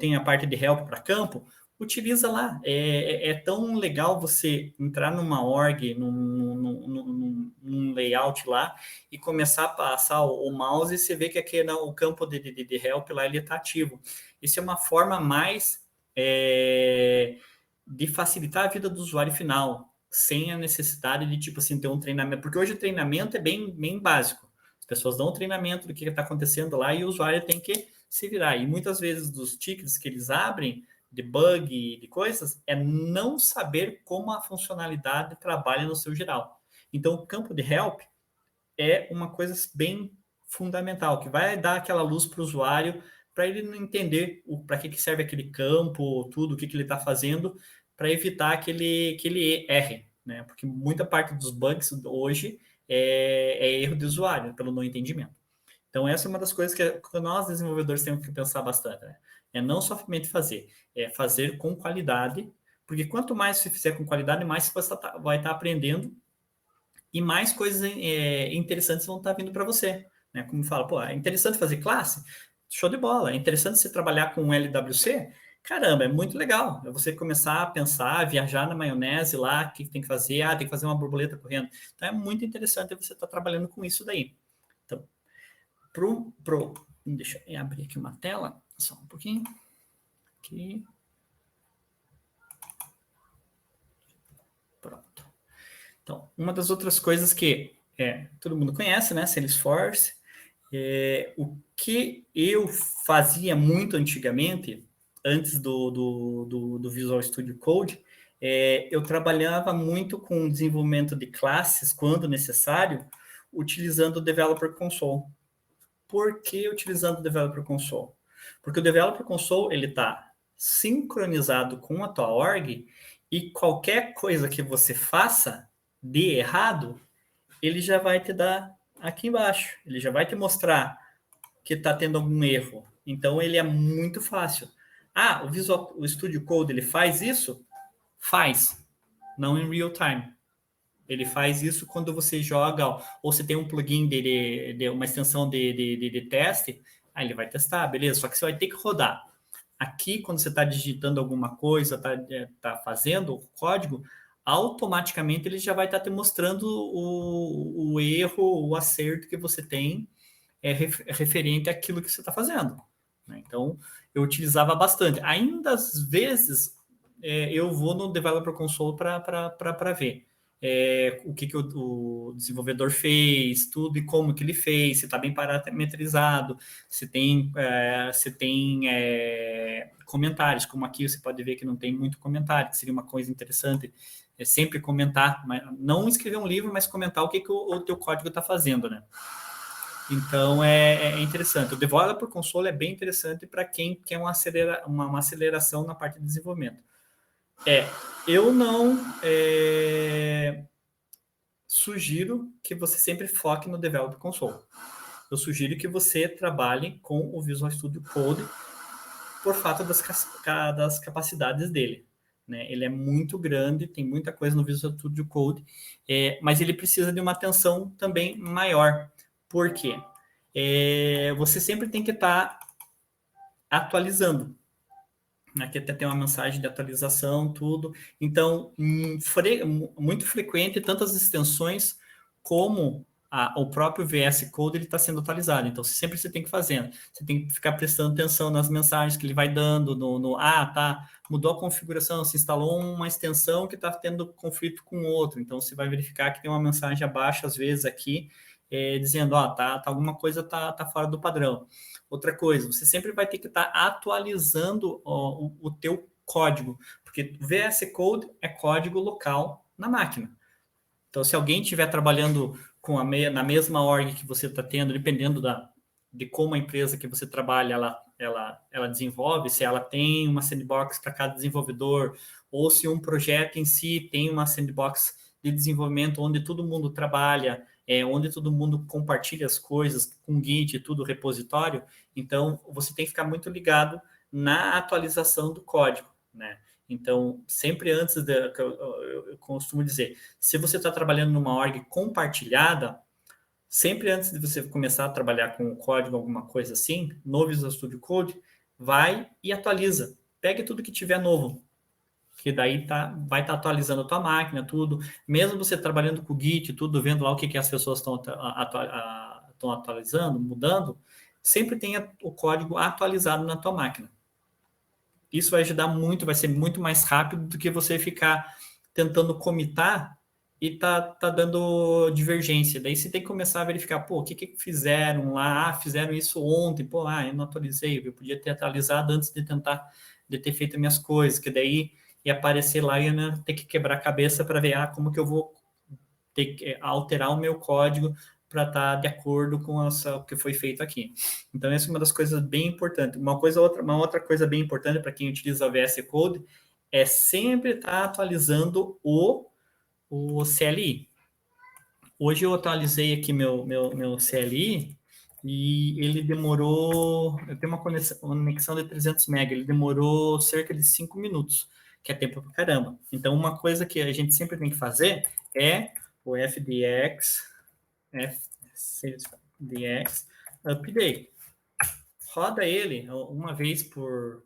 A: tem a parte de help para campo, utiliza lá. É tão legal você entrar numa org, num layout lá, e começar a passar o mouse e você vê que aqui o campo de help lá ele está ativo. Isso é uma forma mais de facilitar a vida do usuário final, sem a necessidade de, tipo assim, ter um treinamento. Porque hoje o treinamento é bem básico. As pessoas dão um treinamento do que está acontecendo lá e o usuário tem que se virar. E muitas vezes dos tickets que eles abrem, de bug e de coisas, é não saber como a funcionalidade trabalha no seu geral. Então, o campo de help é uma coisa bem fundamental, que vai dar aquela luz para o usuário, para ele não entender para que serve aquele campo, tudo, o que ele está fazendo, para evitar que ele erre, né? Porque muita parte dos bugs hoje é erro de usuário, pelo não entendimento. Então, essa é uma das coisas que nós, desenvolvedores, temos que pensar bastante, né? É não somente fazer, é fazer com qualidade, porque quanto mais você fizer com qualidade, mais você vai estar aprendendo e mais coisas interessantes vão estar vindo para você, né? Como fala, pô, é interessante fazer classe? Show de bola. É interessante você trabalhar com LWC? Caramba, é muito legal. É você começar a pensar, viajar na maionese lá, o que tem que fazer? Tem que fazer uma borboleta correndo. Então, é muito interessante você estar trabalhando com isso daí. Então, deixa eu abrir aqui uma tela, só um pouquinho. Aqui. Pronto. Então, uma das outras coisas que todo mundo conhece, né? Salesforce. O que eu fazia muito antigamente, antes do Visual Studio Code, eu trabalhava muito com desenvolvimento de classes, quando necessário, utilizando o Developer Console. Por que utilizando o Developer Console? Porque o Developer Console ele está sincronizado com a tua org e qualquer coisa que você faça de errado, ele já vai te dar aqui embaixo. Ele já vai te mostrar que está tendo algum erro. Então, ele é muito fácil. O Studio Code ele faz isso? Faz. Não em real time. Ele faz isso quando você joga, ou você tem um plugin de uma extensão de teste, aí ele vai testar, beleza. Só que você vai ter que rodar. Aqui, quando você está digitando alguma coisa, está fazendo o código, automaticamente ele já vai estar te mostrando o erro, o acerto que você tem referente àquilo que você está fazendo. Né? Então, eu utilizava bastante. Ainda às vezes, eu vou no Developer Console para ver o que o desenvolvedor fez, tudo e como que ele fez, se está bem parametrizado, se tem comentários, como aqui você pode ver que não tem muito comentário, que seria uma coisa interessante, sempre comentar, mas não escrever um livro, mas comentar o que o teu código está fazendo, né? Então, é interessante. O Developer Console é bem interessante para quem quer uma aceleração na parte de desenvolvimento. Eu não sugiro que você sempre foque no Developer Console. Eu sugiro que você trabalhe com o Visual Studio Code por fato das capacidades dele. Né? Ele é muito grande, tem muita coisa no Visual Studio Code, mas ele precisa de uma atenção também maior. Por quê? Você sempre tem que estar atualizando. Aqui até tem uma mensagem de atualização, tudo. Então, muito frequente, tantas extensões como o próprio VS Code ele está sendo atualizado. Então, sempre você tem que fazer. Você tem que ficar prestando atenção nas mensagens que ele vai dando. Mudou a configuração, se instalou uma extensão que está tendo conflito com outro. Então, você vai verificar que tem uma mensagem abaixo, às vezes, aqui, dizendo, ó, tá, alguma coisa tá fora do padrão. Outra coisa, você sempre vai ter que estar atualizando o teu código, porque VS Code é código local na máquina. Então, se alguém estiver trabalhando na mesma org que você está tendo, dependendo de como a empresa que você trabalha ela desenvolve, se ela tem uma sandbox para cada desenvolvedor, ou se um projeto em si tem uma sandbox de desenvolvimento onde todo mundo trabalha, onde todo mundo compartilha as coisas com Git e tudo, repositório, então você tem que ficar muito ligado na atualização do código, né? Então, sempre antes, eu costumo dizer, se você está trabalhando numa org compartilhada, sempre antes de você começar a trabalhar com o código, alguma coisa assim, no Visual Studio Code, vai e atualiza. Pegue tudo que tiver novo, que daí vai estar atualizando a tua máquina, tudo. Mesmo você trabalhando com o Git, tudo, vendo lá o que as pessoas estão atualizando, mudando, sempre tenha o código atualizado na tua máquina. Isso vai ajudar muito, vai ser muito mais rápido do que você ficar tentando comitar e tá dando divergência. Daí você tem que começar a verificar, pô, o que fizeram lá? Ah, fizeram isso ontem, pô, eu não atualizei, eu podia ter atualizado antes de ter feito minhas coisas, que daí ia aparecer lá e ia ter que quebrar a cabeça para ver como que eu vou ter que alterar o meu código para estar de acordo com o que foi feito aqui. Então, essa é uma das coisas bem importantes. Uma outra coisa bem importante para quem utiliza o VS Code é sempre estar atualizando o CLI. Hoje eu atualizei aqui meu CLI e ele demorou... Eu tenho uma conexão de 300 MB, ele demorou cerca de 5 minutos, que é tempo pra caramba. Então, uma coisa que a gente sempre tem que fazer é o FDX Update. Roda ele uma vez por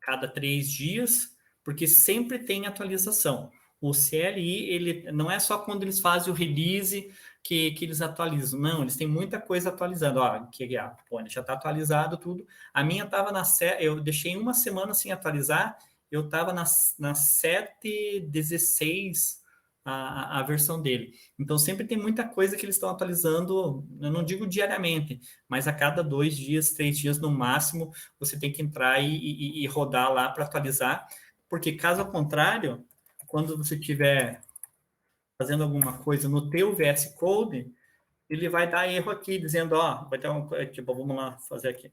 A: cada 3 dias, porque sempre tem atualização. O CLI, ele não é só quando eles fazem o release que eles atualizam. Não, eles têm muita coisa atualizando. Ele já está atualizado tudo. A minha estava eu deixei uma semana sem atualizar, eu estava na 7.16 a versão dele. Então, sempre tem muita coisa que eles estão atualizando, eu não digo diariamente, mas a cada 2 dias, 3 dias no máximo, você tem que entrar e rodar lá para atualizar, porque caso contrário, quando você estiver fazendo alguma coisa no teu VS Code, ele vai dar erro aqui, dizendo, vai ter tipo, vamos lá fazer aqui.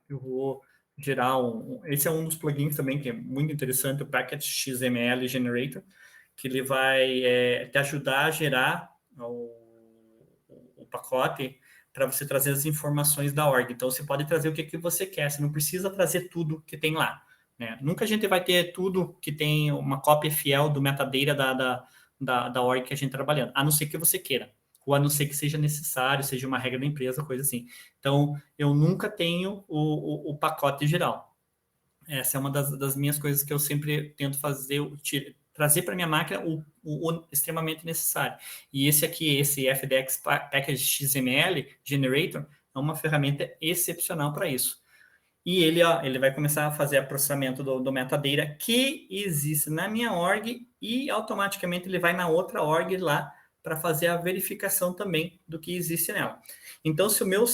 A: Eu vou gerar esse é um dos plugins também que é muito interessante, o Package XML Generator, que ele vai te ajudar a gerar o pacote para você trazer as informações da org. Então, você pode trazer o que você quer, você não precisa trazer tudo que tem lá. Né? Nunca a gente vai ter tudo que tem uma cópia fiel do metadata da org que a gente está trabalhando, a não ser que você queira, ou a não ser que seja necessário, seja uma regra da empresa, coisa assim. Então, eu nunca tenho o pacote geral. Essa é uma das minhas coisas que eu sempre tento fazer, trazer para minha máquina o extremamente necessário. E esse aqui, esse FDX Package XML Generator, é uma ferramenta excepcional para isso. E ele vai começar a fazer processamento do metadata que existe na minha org e automaticamente ele vai na outra org lá para fazer a verificação também do que existe nela. Então, se o meu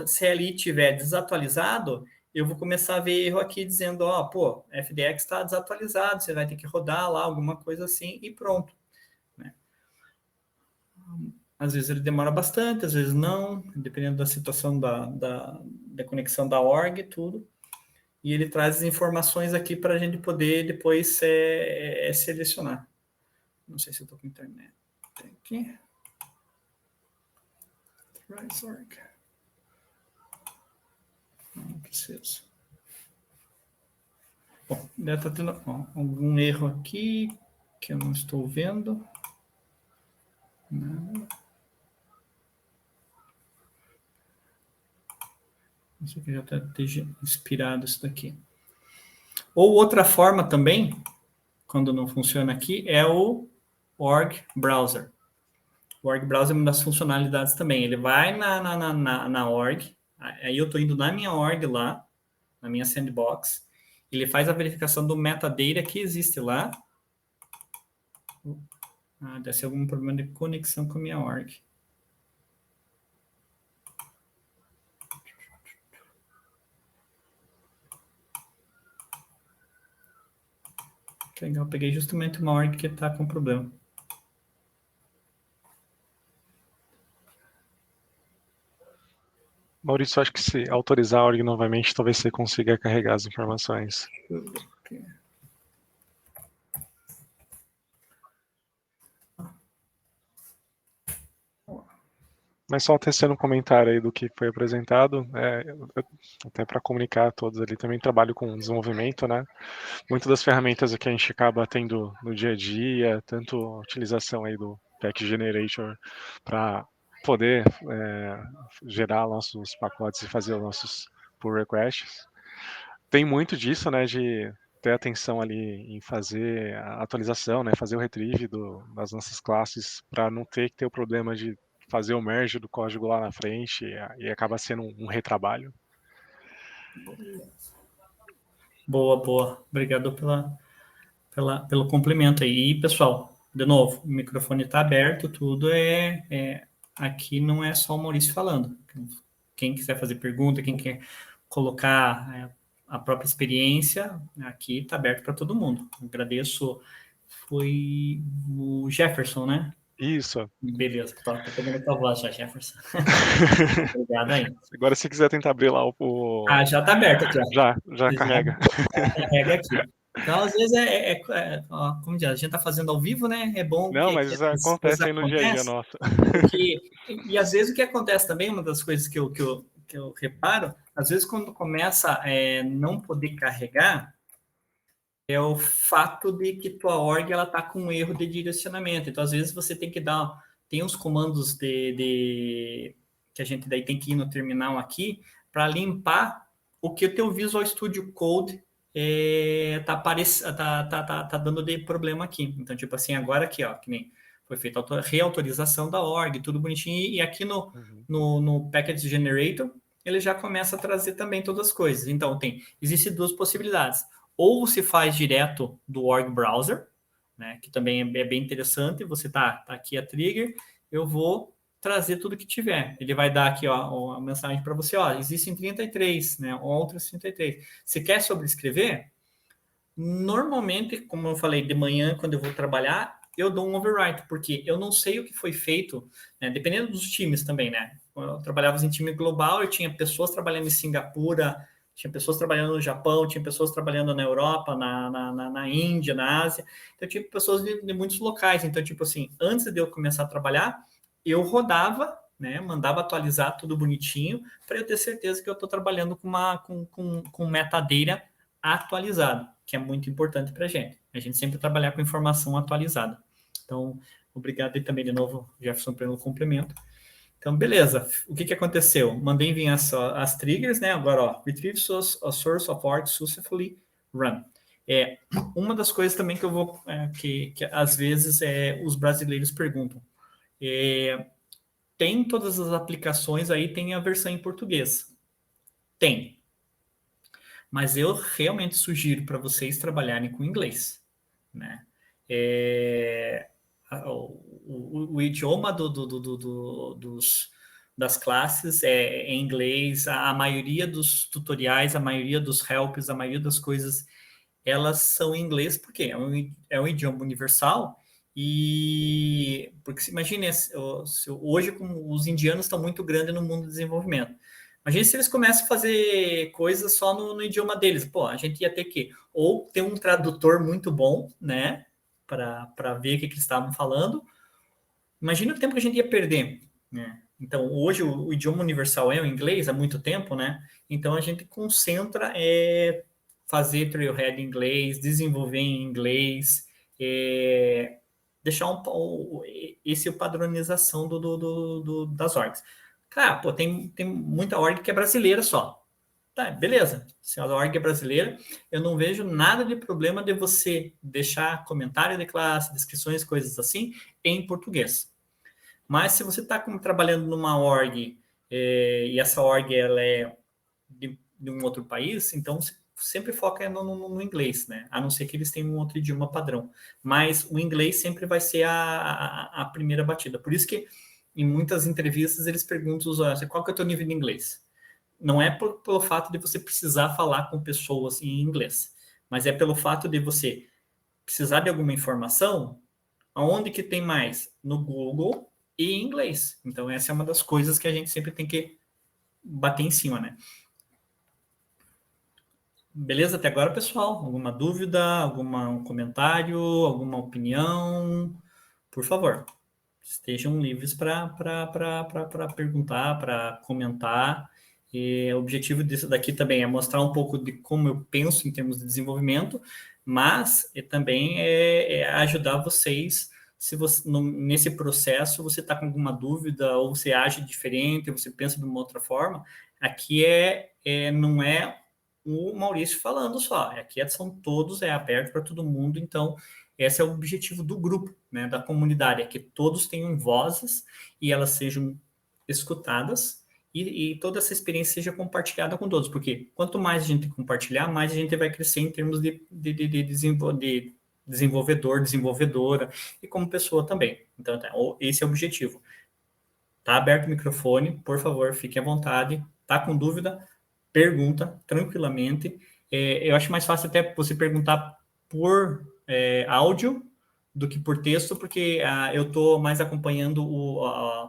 A: CLI estiver desatualizado, eu vou começar a ver erro aqui dizendo, FDX está desatualizado, você vai ter que rodar lá alguma coisa assim e pronto. Né? Às vezes ele demora bastante, às vezes não, dependendo da situação da conexão da org e tudo. E ele traz as informações aqui para a gente poder depois selecionar. Não sei se eu estou com internet. Tem aqui. Org. Não preciso. Bom, deve estar tendo algum erro aqui que eu não estou vendo. Não. Não sei que já esteja inspirado isso daqui. Ou outra forma também, quando não funciona aqui, é o Org Browser. O Org Browser é uma das funcionalidades também. Ele vai na org, aí eu estou indo na minha org lá, na minha sandbox, ele faz a verificação do metadata que existe lá. Deve ser algum problema de conexão com a minha org. Legal, eu peguei justamente uma org que está com problema.
B: Maurício, acho que se autorizar a org novamente, talvez você consiga carregar as informações. Mas só tecendo um comentário aí do que foi apresentado, até para comunicar a todos ali, também trabalho com desenvolvimento, né? Muitas das ferramentas que a gente acaba tendo no dia a dia, tanto a utilização aí do Package Generator para poder gerar nossos pacotes e fazer os nossos pull requests. Tem muito disso, né, de ter atenção ali em fazer a atualização, né, fazer o retrieve das nossas classes para não ter que ter o problema de fazer o merge do código lá na frente e acaba sendo um retrabalho.
A: Boa, boa. Obrigado pelo complemento aí. E, pessoal, de novo, o microfone está aberto, tudo aqui não é só o Maurício falando. Quem quiser fazer pergunta, quem quer colocar a própria experiência, aqui está aberto para todo mundo. Agradeço. Foi o Jefferson, né?
B: Isso.
A: Beleza, tá pegando a tua voz já, Jefferson. Obrigado aí.
B: Agora, se quiser tentar abrir lá
A: já tá aberto aqui, ó.
B: Já carrega.
A: Carrega aqui. Então, às vezes, como diz, a gente tá fazendo ao vivo, né? É bom
B: Não, mas
A: essas coisas
B: acontece aí no dia a dia
A: acontecem.
B: nosso.
A: E às vezes o que acontece também, uma das coisas que eu reparo, às vezes quando começa a não poder carregar, é o fato de que tua org ela tá com um erro de direcionamento. Então, às vezes você tem que tem uns comandos que a gente daí tem que ir no terminal aqui para limpar o que o teu Visual Studio Code tá dando de problema aqui. Então, tipo assim, agora aqui, ó, que nem foi feita a reautorização da org, tudo bonitinho, e aqui no Package Generator, ele já começa a trazer também todas as coisas. Então, existem duas possibilidades. Ou se faz direto do org browser, né, que também é bem interessante. Você tá aqui a trigger, eu vou trazer tudo que tiver. Ele vai dar aqui ó, a mensagem para você, ó, existem 33, né, outros 33. Se quer sobrescrever, normalmente, como eu falei, de manhã, quando eu vou trabalhar, eu dou um overwrite, porque eu não sei o que foi feito, né, dependendo dos times também, né? Quando eu trabalhava em time global, eu tinha pessoas trabalhando em Singapura, tinha pessoas trabalhando no Japão, tinha pessoas trabalhando na Europa, na Índia, na Ásia. Então, tinha pessoas de muitos locais. Então, tipo assim, antes de eu começar a trabalhar, eu rodava, né, mandava atualizar tudo bonitinho, para eu ter certeza que eu estou trabalhando com metadata atualizado, que é muito importante para a gente. A gente sempre trabalhar com informação atualizada. Então, obrigado aí também de novo, Jefferson, pelo complemento. Então, beleza. O que aconteceu? Mandei vir as triggers, né? Agora, ó, retrieve source of org successfully run. Uma das coisas também que eu vou, que às vezes os brasileiros perguntam, tem todas as aplicações aí, tem a versão em português? Tem. Mas eu realmente sugiro para vocês trabalharem com inglês, né? O idioma das classes é em inglês, a maioria dos tutoriais, a maioria dos helps, a maioria das coisas, elas são em inglês, porque é um idioma universal, e porque imagine, hoje como os indianos estão muito grandes no mundo do desenvolvimento. Imagina se eles começam a fazer coisas só no idioma deles. Pô, a gente ia ter que ou ter um tradutor muito bom, né? Para ver o que eles estavam falando. Imagina o tempo que a gente ia perder, né? Então, hoje o idioma universal é o inglês há muito tempo, né? Então, a gente concentra fazer trailhead em inglês, desenvolver em inglês, deixar esse padronização das orgs. Cara, pô, tem muita org que é brasileira só. Tá, beleza. Se a org é brasileira, eu não vejo nada de problema de você deixar comentário de classe, descrições, coisas assim, em português. Mas se você está trabalhando numa org e essa org ela é de um outro país, então sempre foca no inglês, né? A não ser que eles tenham um outro idioma padrão. Mas o inglês sempre vai ser a primeira batida. Por isso que em muitas entrevistas eles perguntam os usuários, qual que é o teu nível de inglês? Não é pelo fato de você precisar falar com pessoas em inglês, mas é pelo fato de você precisar de alguma informação, aonde que tem mais? No Google e em inglês. Então, essa é uma das coisas que a gente sempre tem que bater em cima, né? Beleza até agora, pessoal? Alguma dúvida, algum comentário, alguma opinião? Por favor, estejam livres para perguntar, para comentar. E o objetivo disso daqui também é mostrar um pouco de como eu penso em termos de desenvolvimento, mas também é ajudar vocês, se você nesse processo você está com alguma dúvida, ou você age diferente, ou você pensa de uma outra forma, aqui não é o Maurício falando só, aqui são todos, é aberto para todo mundo, então esse é o objetivo do grupo, né, da comunidade, é que todos tenham vozes e elas sejam escutadas e toda essa experiência seja compartilhada com todos, porque quanto mais a gente compartilhar, mais a gente vai crescer em termos de desenvolvedor, desenvolvedora e como pessoa também. Então, esse é o objetivo. Tá aberto o microfone, por favor, fique à vontade. Tá com dúvida? Pergunta tranquilamente. Eu acho mais fácil até você perguntar por áudio do que por texto, porque eu estou mais acompanhando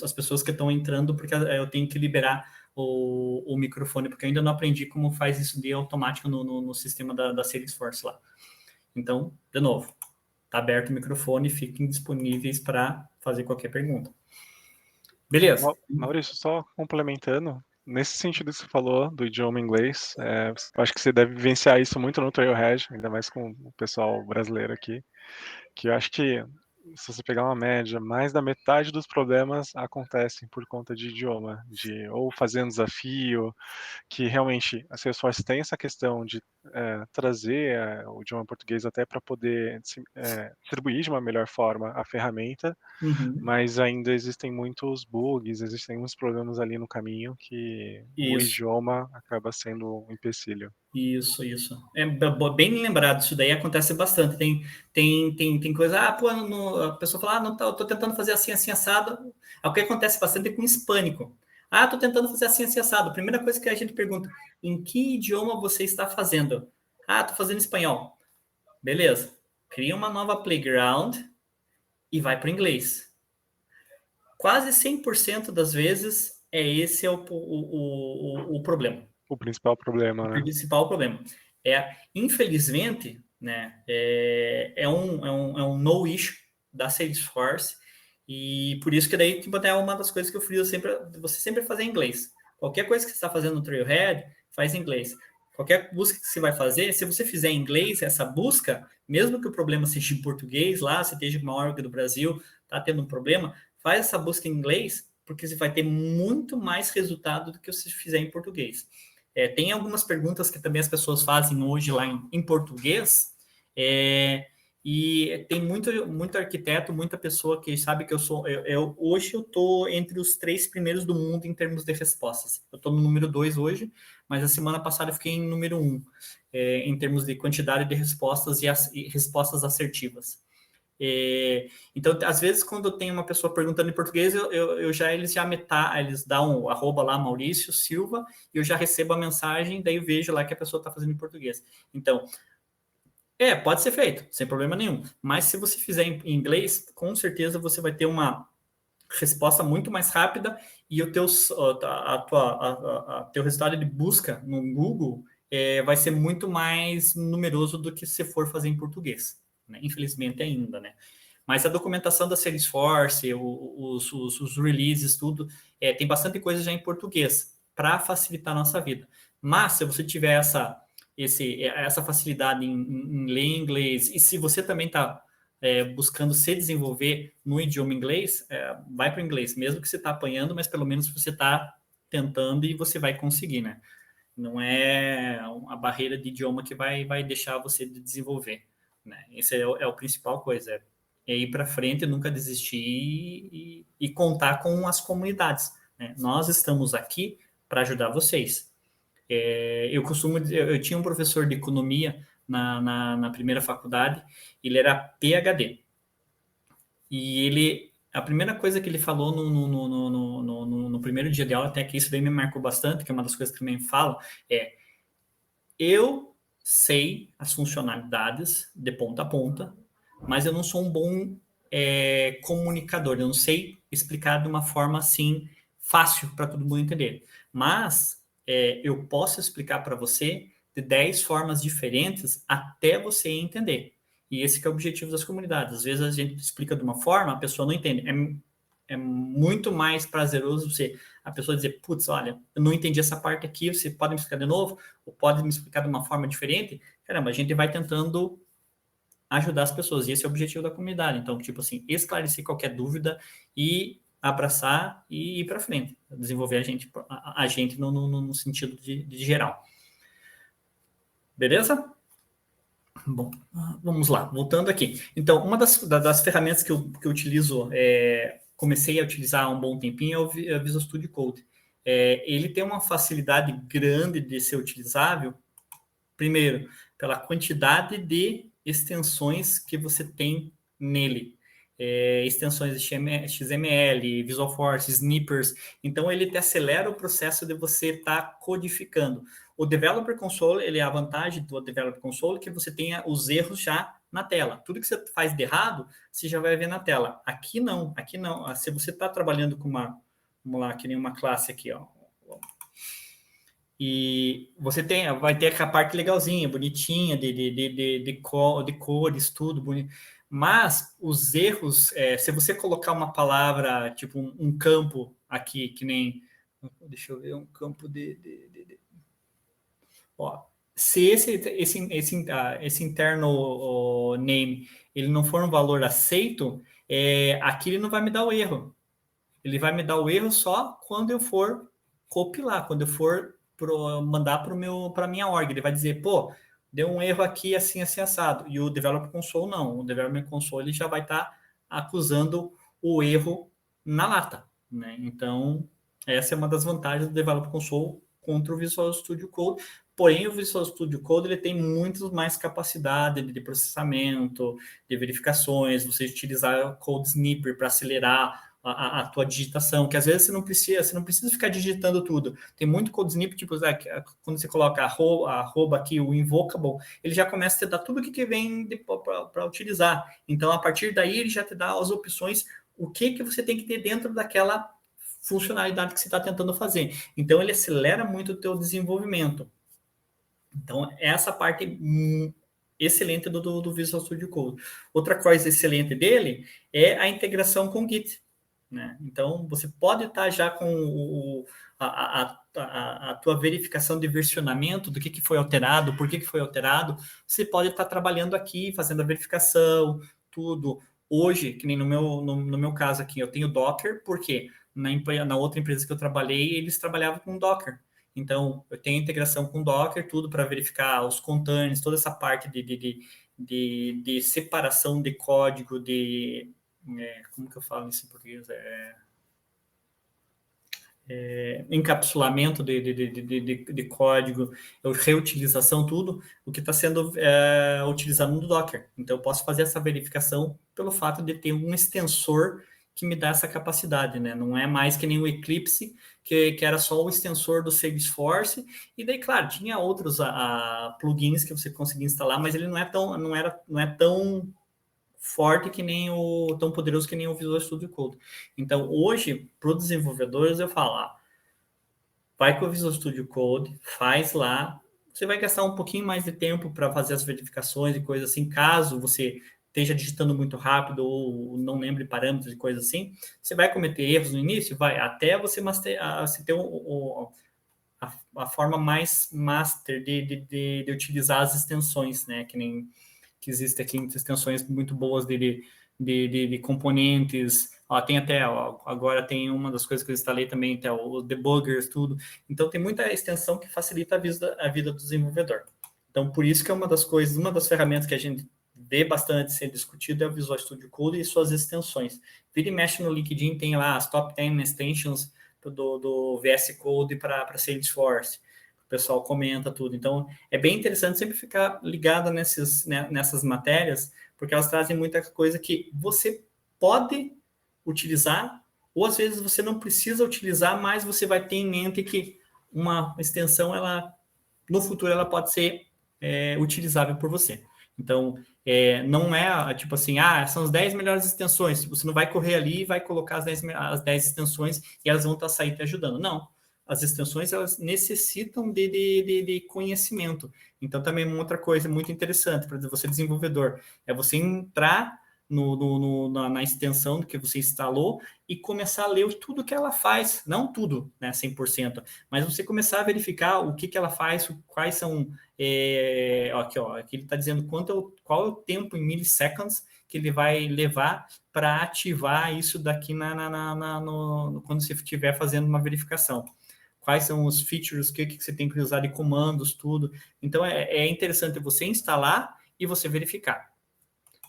A: as pessoas que estão entrando, porque eu tenho que liberar o microfone, porque eu ainda não aprendi como faz isso de automático no sistema da Salesforce lá. Então, de novo, está aberto o microfone, fiquem disponíveis para fazer qualquer pergunta. Beleza.
B: Maurício, só complementando, nesse sentido que você falou do idioma inglês, eu acho que você deve vivenciar isso muito no Trailhead, ainda mais com o pessoal brasileiro aqui, que eu acho que, se você pegar uma média, mais da metade dos problemas acontecem por conta de idioma, de ou fazer um desafio, que realmente a Salesforce tem essa questão de trazer o idioma português até para poder distribuir de uma melhor forma a ferramenta, mas ainda existem muitos bugs, existem muitos problemas ali no caminho que o idioma acaba sendo um empecilho.
A: Isso. É bem lembrado, isso daí acontece bastante. Tem coisa, a pessoa fala, não, eu tô tentando fazer assim, assim, assado. O que acontece bastante é com hispânico. Tô tentando fazer assim, assim, assado. A primeira coisa que a gente pergunta, em que idioma você está fazendo? Tô fazendo espanhol. Beleza. Cria uma nova playground e vai para o inglês. Quase 100% das vezes, esse é o problema.
B: O principal problema, né?
A: O principal problema. Infelizmente, né, é um no issue da Salesforce, e por isso que daí, tipo, até uma das coisas que eu friso você sempre fazer em inglês. Qualquer coisa que você está fazendo no Trailhead, faz em inglês. Qualquer busca que você vai fazer, se você fizer em inglês, essa busca, mesmo que o problema seja em português, lá, você esteja com uma órgão do Brasil, tá tendo um problema, faz essa busca em inglês, porque você vai ter muito mais resultado do que se fizer em português. Tem algumas perguntas que também as pessoas fazem hoje lá em português, e tem muito arquiteto, muita pessoa que sabe que eu sou. Hoje eu estou entre os 3 primeiros do mundo em termos de respostas. Eu estou no número 2 hoje, mas a semana passada eu fiquei em número 1, em termos de quantidade de respostas e respostas assertivas. Então, às vezes, quando tem uma pessoa perguntando em português, eles dão um arroba lá, Maurício Silva, e eu já recebo a mensagem, daí eu vejo lá que a pessoa está fazendo em português. Então, pode ser feito, sem problema nenhum. Mas se você fizer em inglês, com certeza você vai ter uma resposta muito mais rápida e o teu resultado de busca no Google vai ser muito mais numeroso do que se for fazer em português, né? Infelizmente ainda, né? Mas a documentação da Salesforce, os releases, tudo, tem bastante coisa já em português para facilitar a nossa vida. Mas se você tiver essa facilidade em ler inglês, e se você também está buscando se desenvolver no idioma inglês, vai para o inglês, mesmo que você está apanhando, mas pelo menos você está tentando e você vai conseguir, né? Não é a barreira de idioma que vai deixar você de desenvolver, né? Esse é o principal coisa, ir para frente, nunca desistir e contar com as comunidades, né? Nós estamos aqui para ajudar vocês. Eu tinha um professor de economia na primeira faculdade, ele era PhD. E a primeira coisa que ele falou no primeiro dia de aula, até que isso daí me marcou bastante, que é uma das coisas que também falo, eu sei as funcionalidades de ponta a ponta, mas eu não sou um bom comunicador, eu não sei explicar de uma forma assim fácil para todo mundo entender. Mas eu posso explicar para você de 10 formas diferentes até você entender. E esse que é o objetivo das comunidades. Às vezes a gente explica de uma forma, a pessoa não entende. É muito mais prazeroso a pessoa dizer, putz, olha, eu não entendi essa parte aqui, você pode me explicar de novo? Ou pode me explicar de uma forma diferente? Caramba, a gente vai tentando ajudar as pessoas. E esse é o objetivo da comunidade. Então, tipo assim, esclarecer qualquer dúvida e abraçar e ir para frente. Desenvolver a gente no sentido de geral. Beleza? Bom, vamos lá. Voltando aqui. Então, uma das ferramentas que eu utilizo, comecei a utilizar há um bom tempinho, é o Visual Studio Code. Ele tem uma facilidade grande de ser utilizável, primeiro, pela quantidade de extensões que você tem nele. Extensões de XML, Visual Force, snippers. Então, ele te acelera o processo de você estar codificando. O Developer Console, ele é a vantagem do Developer Console, que você tenha os erros já na tela. Tudo que você faz de errado, você já vai ver na tela. Aqui não. Se você está trabalhando com vamos lá, que nem uma classe aqui, ó. E você vai ter a parte legalzinha, bonitinha, de cores, tudo bonito. Mas os erros, se você colocar uma palavra, tipo um campo aqui, que nem. Deixa eu ver, um campo ó, se esse interno name ele não for um valor aceito, aqui ele não vai me dar o erro. Ele vai me dar o erro só quando eu for compilar, quando eu for mandar para a minha org. Ele vai dizer, pô, deu um erro aqui, assim, assim, assado. E o Developer Console não. O Developer Console ele já vai estar acusando o erro na lata. Né? Então, essa é uma das vantagens do Developer Console contra o Visual Studio Code. Porém, o Visual Studio Code ele tem muito mais capacidade de processamento, de verificações, você utilizar o Code Snipper para acelerar a tua digitação, que às vezes você não precisa ficar digitando tudo. Tem muito Code Snipper, tipo, quando você coloca arroba aqui, o invocable, ele já começa a te dar tudo que vem para utilizar. Então, a partir daí, ele já te dá as opções, o que você tem que ter dentro daquela funcionalidade que você está tentando fazer. Então, ele acelera muito o teu desenvolvimento. Então, essa parte excelente do Visual Studio Code. Outra coisa excelente dele é a integração com o Git. Né? Então, você pode estar já com a tua verificação de versionamento, do que foi alterado, por que foi alterado, você pode estar trabalhando aqui, fazendo a verificação, tudo. Hoje, que nem no meu caso aqui, eu tenho Docker, porque na outra empresa que eu trabalhei, eles trabalhavam com Docker. Então, eu tenho integração com Docker, tudo para verificar os containers, toda essa parte de separação de código, como que eu falo isso em português? Encapsulamento de código, reutilização, tudo, o que está sendo utilizado no Docker. Então, eu posso fazer essa verificação pelo fato de ter um extensor que me dá essa capacidade, né? Não é mais que nem o Eclipse, que era só o extensor do Salesforce, e daí, claro, tinha outros plugins que você conseguia instalar, mas ele não é tão forte que nem tão poderoso que nem o Visual Studio Code. Então, hoje, para os desenvolvedores, eu falo, vai com o Visual Studio Code, faz lá, você vai gastar um pouquinho mais de tempo para fazer as verificações e coisas assim, caso você esteja digitando muito rápido ou não lembre parâmetros e coisas assim, você vai cometer erros no início? Vai, até você ter a forma mais master de utilizar as extensões, né? Que existe aqui extensões muito boas de componentes. Tem até, agora tem uma das coisas que eu instalei também, até os debuggers, tudo. Então, tem muita extensão que facilita a vida do desenvolvedor. Então, por isso que é uma das ferramentas que a gente vê bastante ser discutido é o Visual Studio Code e suas extensões. Vira e mexe no LinkedIn, tem lá as top 10 extensions do VS Code para Salesforce. O pessoal comenta tudo. Então, é bem interessante sempre ficar ligado nessas matérias, porque elas trazem muita coisa que você pode utilizar, ou às vezes você não precisa utilizar, mas você vai ter em mente que uma extensão, no futuro, ela pode ser utilizável por você. Então, não é tipo assim, são as 10 melhores extensões. Você não vai correr ali e vai colocar as 10 extensões e elas vão sair te ajudando. Não. As extensões, elas necessitam de conhecimento. Então, também uma outra coisa muito interessante para você desenvolvedor é você entrar na extensão que você instalou e começar a ler tudo que ela faz. Não tudo, né, 100%, mas você começar a verificar o que ela faz, quais são... aqui ele está dizendo qual é o tempo em milliseconds que ele vai levar para ativar isso daqui quando você estiver fazendo uma verificação. Quais são os features, o que você tem que usar de comandos, tudo. Então, é interessante você instalar e você verificar.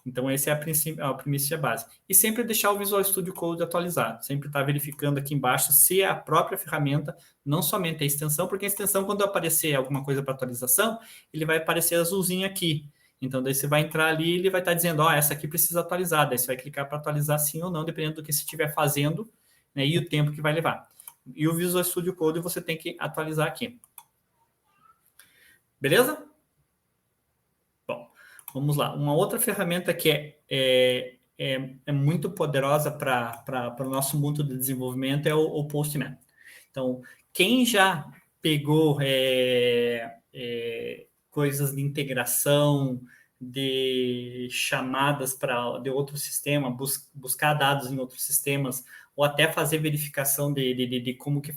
A: Então, essa é a primícia base. E sempre deixar o Visual Studio Code atualizado. Sempre estar verificando aqui embaixo se a própria ferramenta, não somente a extensão, porque a extensão, quando aparecer alguma coisa para atualização, ele vai aparecer azulzinho aqui. Então, daí você vai entrar ali e ele vai estar dizendo, essa aqui precisa atualizar. Daí você vai clicar para atualizar sim ou não, dependendo do que você estiver fazendo, né, e o tempo que vai levar. E o Visual Studio Code você tem que atualizar aqui. Beleza? Bom, vamos lá. Uma outra ferramenta que é muito poderosa para o nosso mundo de desenvolvimento é o Postman. Então, quem já pegou coisas de integração, de chamadas de outro sistema, buscar dados em outros sistemas, ou até fazer verificação de como que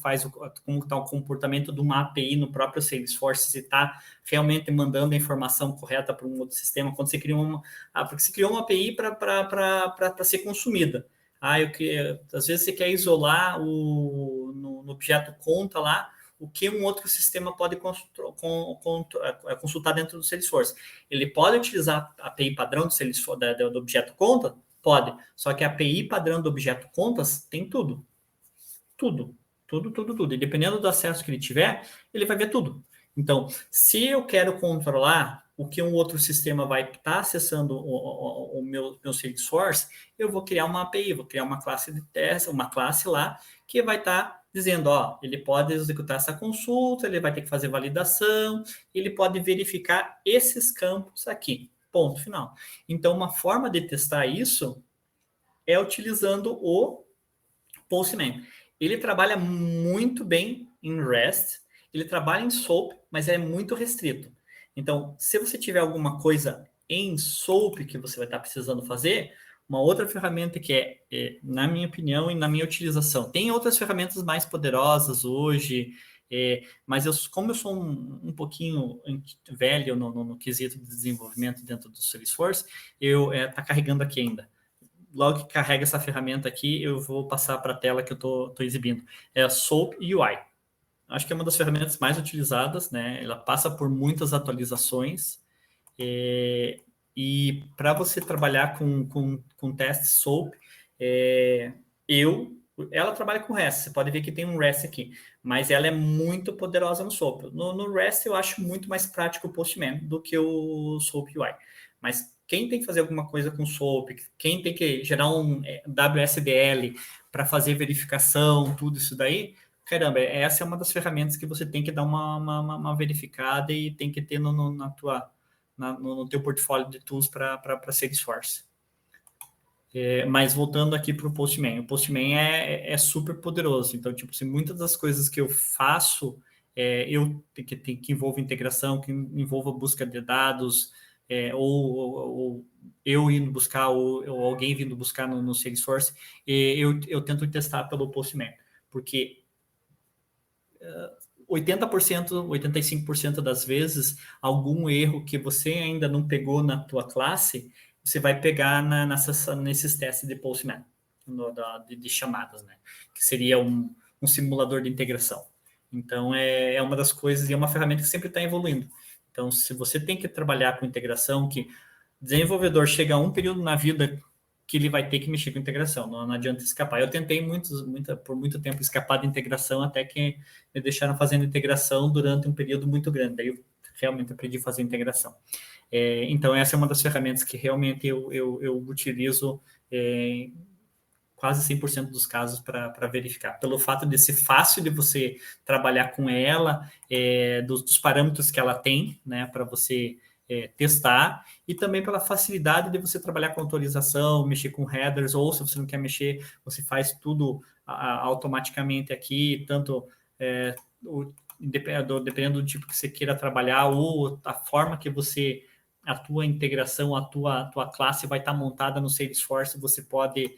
A: como está o comportamento de uma API no próprio Salesforce, se está realmente mandando a informação correta para um outro sistema, quando você cria porque você criou uma API para ser consumida. Às vezes você quer isolar no objeto conta lá, o que um outro sistema pode consultar dentro do Salesforce. Ele pode utilizar a API padrão do Salesforce, do objeto conta? Pode. Só que a API padrão do objeto contas tem tudo. Tudo. E dependendo do acesso que ele tiver, ele vai ver tudo. Então, se eu quero controlar o que um outro sistema vai estar acessando o meu Salesforce, eu vou criar uma API, vou criar uma classe de teste, uma classe lá, que vai estar dizendo, ele pode executar essa consulta, ele vai ter que fazer validação, ele pode verificar esses campos aqui. Ponto final. Então, uma forma de testar isso é utilizando o Postman. Ele trabalha muito bem em REST, ele trabalha em SOAP, mas é muito restrito. Então, se você tiver alguma coisa em SOAP que você vai estar precisando fazer, uma outra ferramenta que na minha opinião e na minha utilização, tem outras ferramentas mais poderosas hoje, mas como eu sou um pouquinho velho no quesito de desenvolvimento dentro do Salesforce, tá carregando aqui ainda. Logo que carrega essa ferramenta aqui, eu vou passar para a tela que eu estou exibindo. É a SOAP UI. Acho que é uma das ferramentas mais utilizadas, né? Ela passa por muitas atualizações. E para você trabalhar com teste SOAP, ela trabalha com REST. Você pode ver que tem um REST aqui, mas ela é muito poderosa no SOAP. No REST eu acho muito mais prático o Postman do que o SOAP UI. Mas quem tem que fazer alguma coisa com SOAP, quem tem que gerar um WSDL para fazer verificação, tudo isso daí, caramba, essa é uma das ferramentas que você tem que dar uma verificada e tem que ter no teu portfólio de tools para Salesforce. Mas voltando aqui para o Postman. O Postman é super poderoso. Então, tipo, se muitas das coisas que eu faço, que envolve integração, que envolva busca de dados, ou eu indo buscar, ou alguém vindo buscar no Salesforce, eu tento testar pelo Postman. Porque 80%, 85% das vezes, algum erro que você ainda não pegou na tua classe, você vai pegar nesses testes de Postman, de chamadas, né? Que seria um simulador de integração. Então, é uma das coisas, e é uma ferramenta que sempre está evoluindo. Então, se você tem que trabalhar com integração, que desenvolvedor chega a um período na vida que ele vai ter que mexer com integração, não adianta escapar. Eu tentei por muito tempo escapar de integração, até que me deixaram fazendo integração durante um período muito grande. Daí eu realmente aprendi a fazer integração. Então, essa é uma das ferramentas que realmente eu utilizo quase 100% dos casos para verificar. Pelo fato de ser fácil de você trabalhar com ela, dos parâmetros que ela tem, né, para você testar, e também pela facilidade de você trabalhar com autorização, mexer com headers, ou se você não quer mexer, você faz tudo automaticamente aqui, tanto dependendo do tipo que você queira trabalhar, ou a forma que você, a tua integração, a tua classe vai estar montada no Salesforce, você pode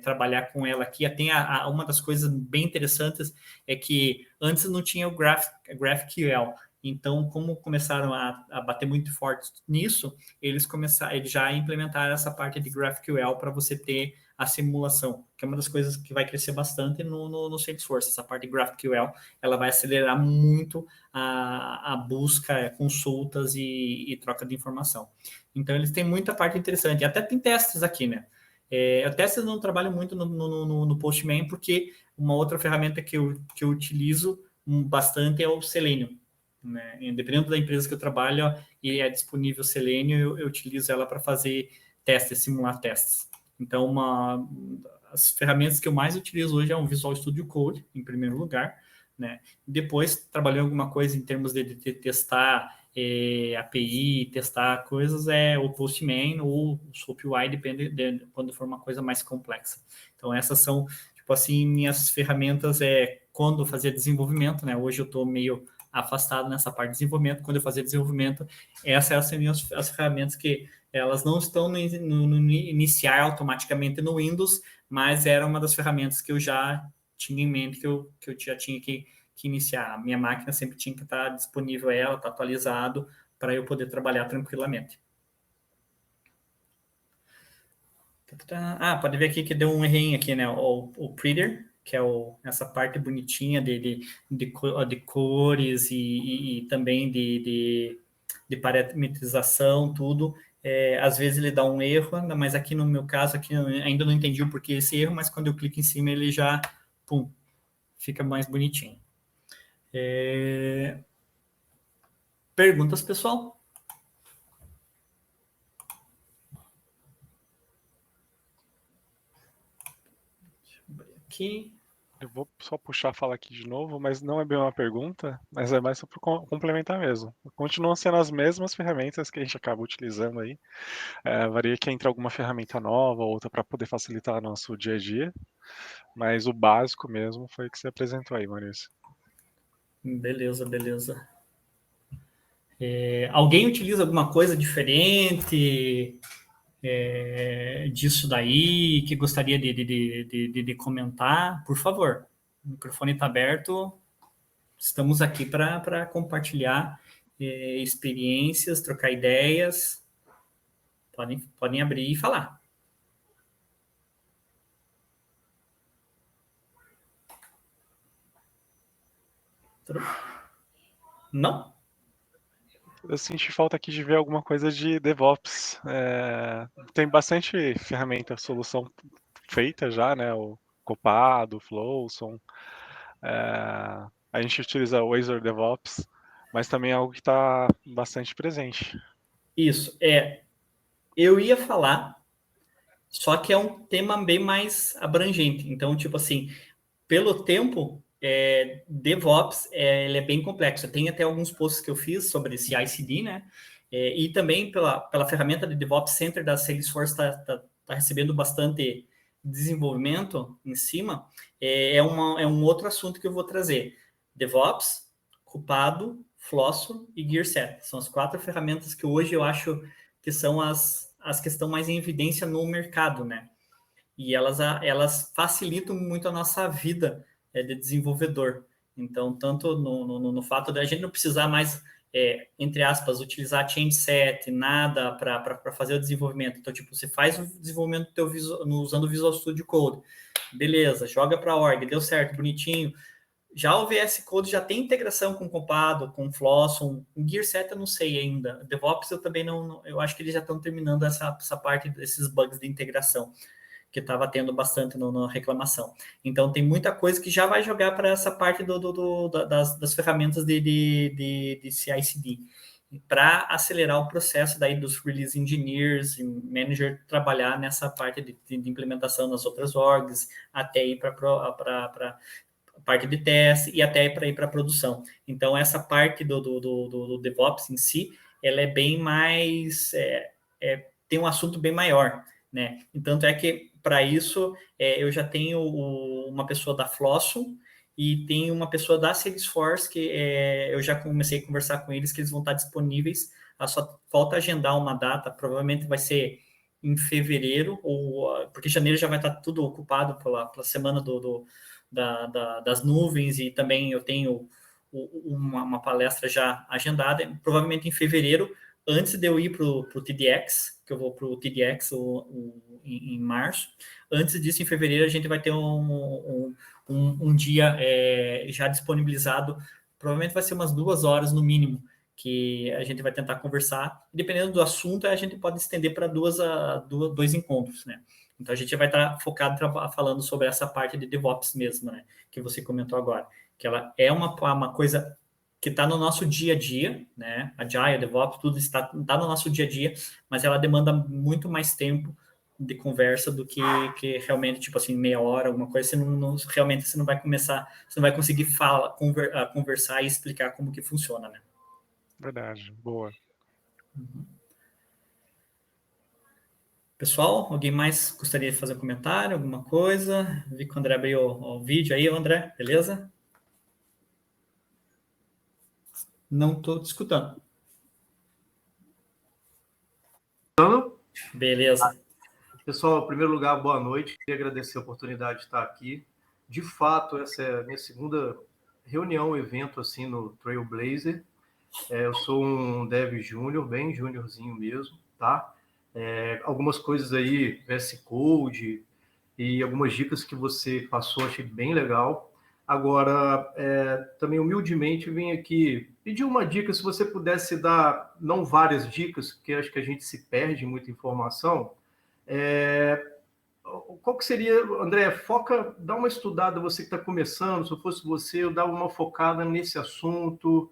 A: trabalhar com ela aqui. Tem uma das coisas bem interessantes é que antes não tinha o GraphQL. Então, como começaram a bater muito forte nisso, eles já implementaram essa parte de GraphQL para você ter a simulação, que é uma das coisas que vai crescer bastante no Salesforce. Essa parte de GraphQL, ela vai acelerar muito a busca, consultas e troca de informação. Então, eles têm muita parte interessante. E até tem testes aqui, né? Testes eu não trabalho muito no Postman, porque uma outra ferramenta que eu utilizo bastante é o Selenium. Né? Dependendo da empresa que eu trabalho e é disponível Selenium, eu utilizo ela para fazer testes, simular testes. Então, as ferramentas que eu mais utilizo hoje é o Visual Studio Code, em primeiro lugar, né? Depois, trabalhei alguma coisa em termos de testar API, testar coisas, o Postman ou o SoapUI, depende de quando for uma coisa mais complexa. Então, essas são, tipo assim, minhas ferramentas quando eu fazia desenvolvimento, né? Hoje eu estou meio afastado nessa parte de desenvolvimento. Quando eu fazia desenvolvimento, essas seriam as ferramentas que elas não estão no iniciar automaticamente no Windows, mas era uma das ferramentas que eu já tinha em mente que eu já tinha que iniciar. A minha máquina sempre tinha que estar disponível ela, estar atualizado, para eu poder trabalhar tranquilamente. Pode ver aqui que deu um errinho aqui, né? O Prettier, que é essa parte bonitinha de cores e também de parametrização, tudo. Às vezes ele dá um erro, mas aqui no meu caso, aqui eu ainda não entendi o porquê esse erro, mas quando eu clico em cima, ele já, fica mais bonitinho. Perguntas, pessoal? Deixa eu abrir aqui.
B: Eu vou só puxar a fala aqui de novo, mas não é bem uma pergunta, mas é mais só para complementar mesmo. Continuam sendo as mesmas ferramentas que a gente acaba utilizando aí. Varia que entra alguma ferramenta nova, outra para poder facilitar nosso dia a dia, mas o básico mesmo foi o que você apresentou aí, Maurício.
A: Beleza. Alguém utiliza alguma coisa diferente disso daí que gostaria de comentar? Por favor, o microfone está aberto. Estamos aqui para compartilhar experiências, trocar ideias. Podem abrir e falar. Não?
B: Eu senti falta aqui de ver alguma coisa de DevOps. Tem bastante ferramenta, solução feita já, né? O Copado, o Flowson. A gente utiliza o Azure DevOps, mas também é algo que está bastante presente.
A: Isso, eu ia falar, só que é um tema bem mais abrangente. Então, tipo assim, pelo tempo, DevOps ele é bem complexo. Tem até alguns posts que eu fiz sobre CI/CD, né? E também pela ferramenta de DevOps Center da Salesforce está recebendo bastante desenvolvimento em cima. É um outro assunto que eu vou trazer. DevOps, Cupado, Flosso e GearSet. São as 4 ferramentas que hoje eu acho que são as que estão mais em evidência no mercado, né? E elas facilitam muito a nossa vida de desenvolvedor. Então, tanto no fato de a gente não precisar mais, entre aspas, utilizar change set, nada para fazer o desenvolvimento. Então, tipo, você faz o desenvolvimento do teu usando o Visual Studio Code. Beleza, joga para a org, deu certo, bonitinho. Já o VS Code já tem integração com Copado, com Flosson. O GearSet eu não sei ainda. DevOps eu também não. Eu acho que eles já estão terminando essa parte desses bugs de integração que estava tendo bastante na reclamação. Então, tem muita coisa que já vai jogar para essa parte das ferramentas de CI/CD. para acelerar o processo daí dos release engineers e manager trabalhar nessa parte de implementação nas outras orgs, até ir para a parte de teste e até para ir para a produção. Então, essa parte do DevOps em si, ela é bem mais... tem um assunto bem maior, né? Então, é que, para isso, eu já tenho uma pessoa da Flossum, e tem uma pessoa da Salesforce que eu já comecei a conversar com eles, que eles vão estar disponíveis, só falta agendar uma data, provavelmente vai ser em fevereiro, porque janeiro já vai estar tudo ocupado pela semana das nuvens, e também eu tenho uma palestra já agendada, provavelmente em fevereiro, antes de eu ir para o TDX, que eu vou para o TDX em março. Antes disso, em fevereiro, a gente vai ter um dia já disponibilizado, provavelmente vai ser umas 2 horas no mínimo, que a gente vai tentar conversar. Dependendo do assunto, a gente pode estender para dois encontros, né? Então, a gente vai estar focado falando sobre essa parte de DevOps mesmo, né? Que você comentou agora. Que ela é uma coisa que está no nosso dia a dia, né? Agile, DevOps, tudo está no nosso dia a dia, mas ela demanda muito mais tempo de conversa do que realmente, tipo assim, meia hora, alguma coisa, realmente você não vai conseguir conversar e explicar como que funciona, né?
B: Verdade, boa.
A: Uhum. Pessoal, alguém mais gostaria de fazer um comentário, alguma coisa? Vi que o André abriu o vídeo aí, André, beleza? Não estou te escutando. Beleza.
C: Pessoal, em primeiro lugar, boa noite. Queria agradecer a oportunidade de estar aqui. De fato, essa é a minha segunda reunião, evento assim no Trailblazer. Eu sou um dev júnior, bem júniorzinho mesmo, tá? Algumas coisas aí, VS Code e algumas dicas que você passou, achei bem legal. Agora, também humildemente vim aqui pedir uma dica, se você pudesse dar, não várias dicas, porque acho que a gente se perde em muita informação. Qual que seria, André, dá uma estudada, você que está começando, se eu fosse você, eu dava uma focada nesse assunto,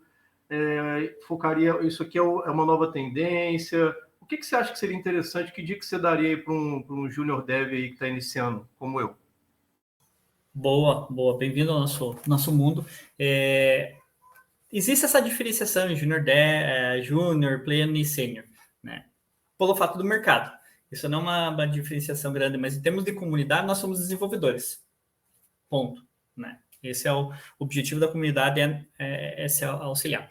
C: focaria, isso aqui é uma nova tendência. O que você acha que seria interessante? Que dica você daria para um junior dev aí que está iniciando, como eu?
A: Boa. Bem-vindo ao nosso mundo. Existe essa diferenciação em júnior, pleno e sênior, né? Pelo fato do mercado. Isso não é uma diferenciação grande, mas em termos de comunidade, nós somos desenvolvedores. Ponto, né? Esse é o objetivo da comunidade, é se auxiliar.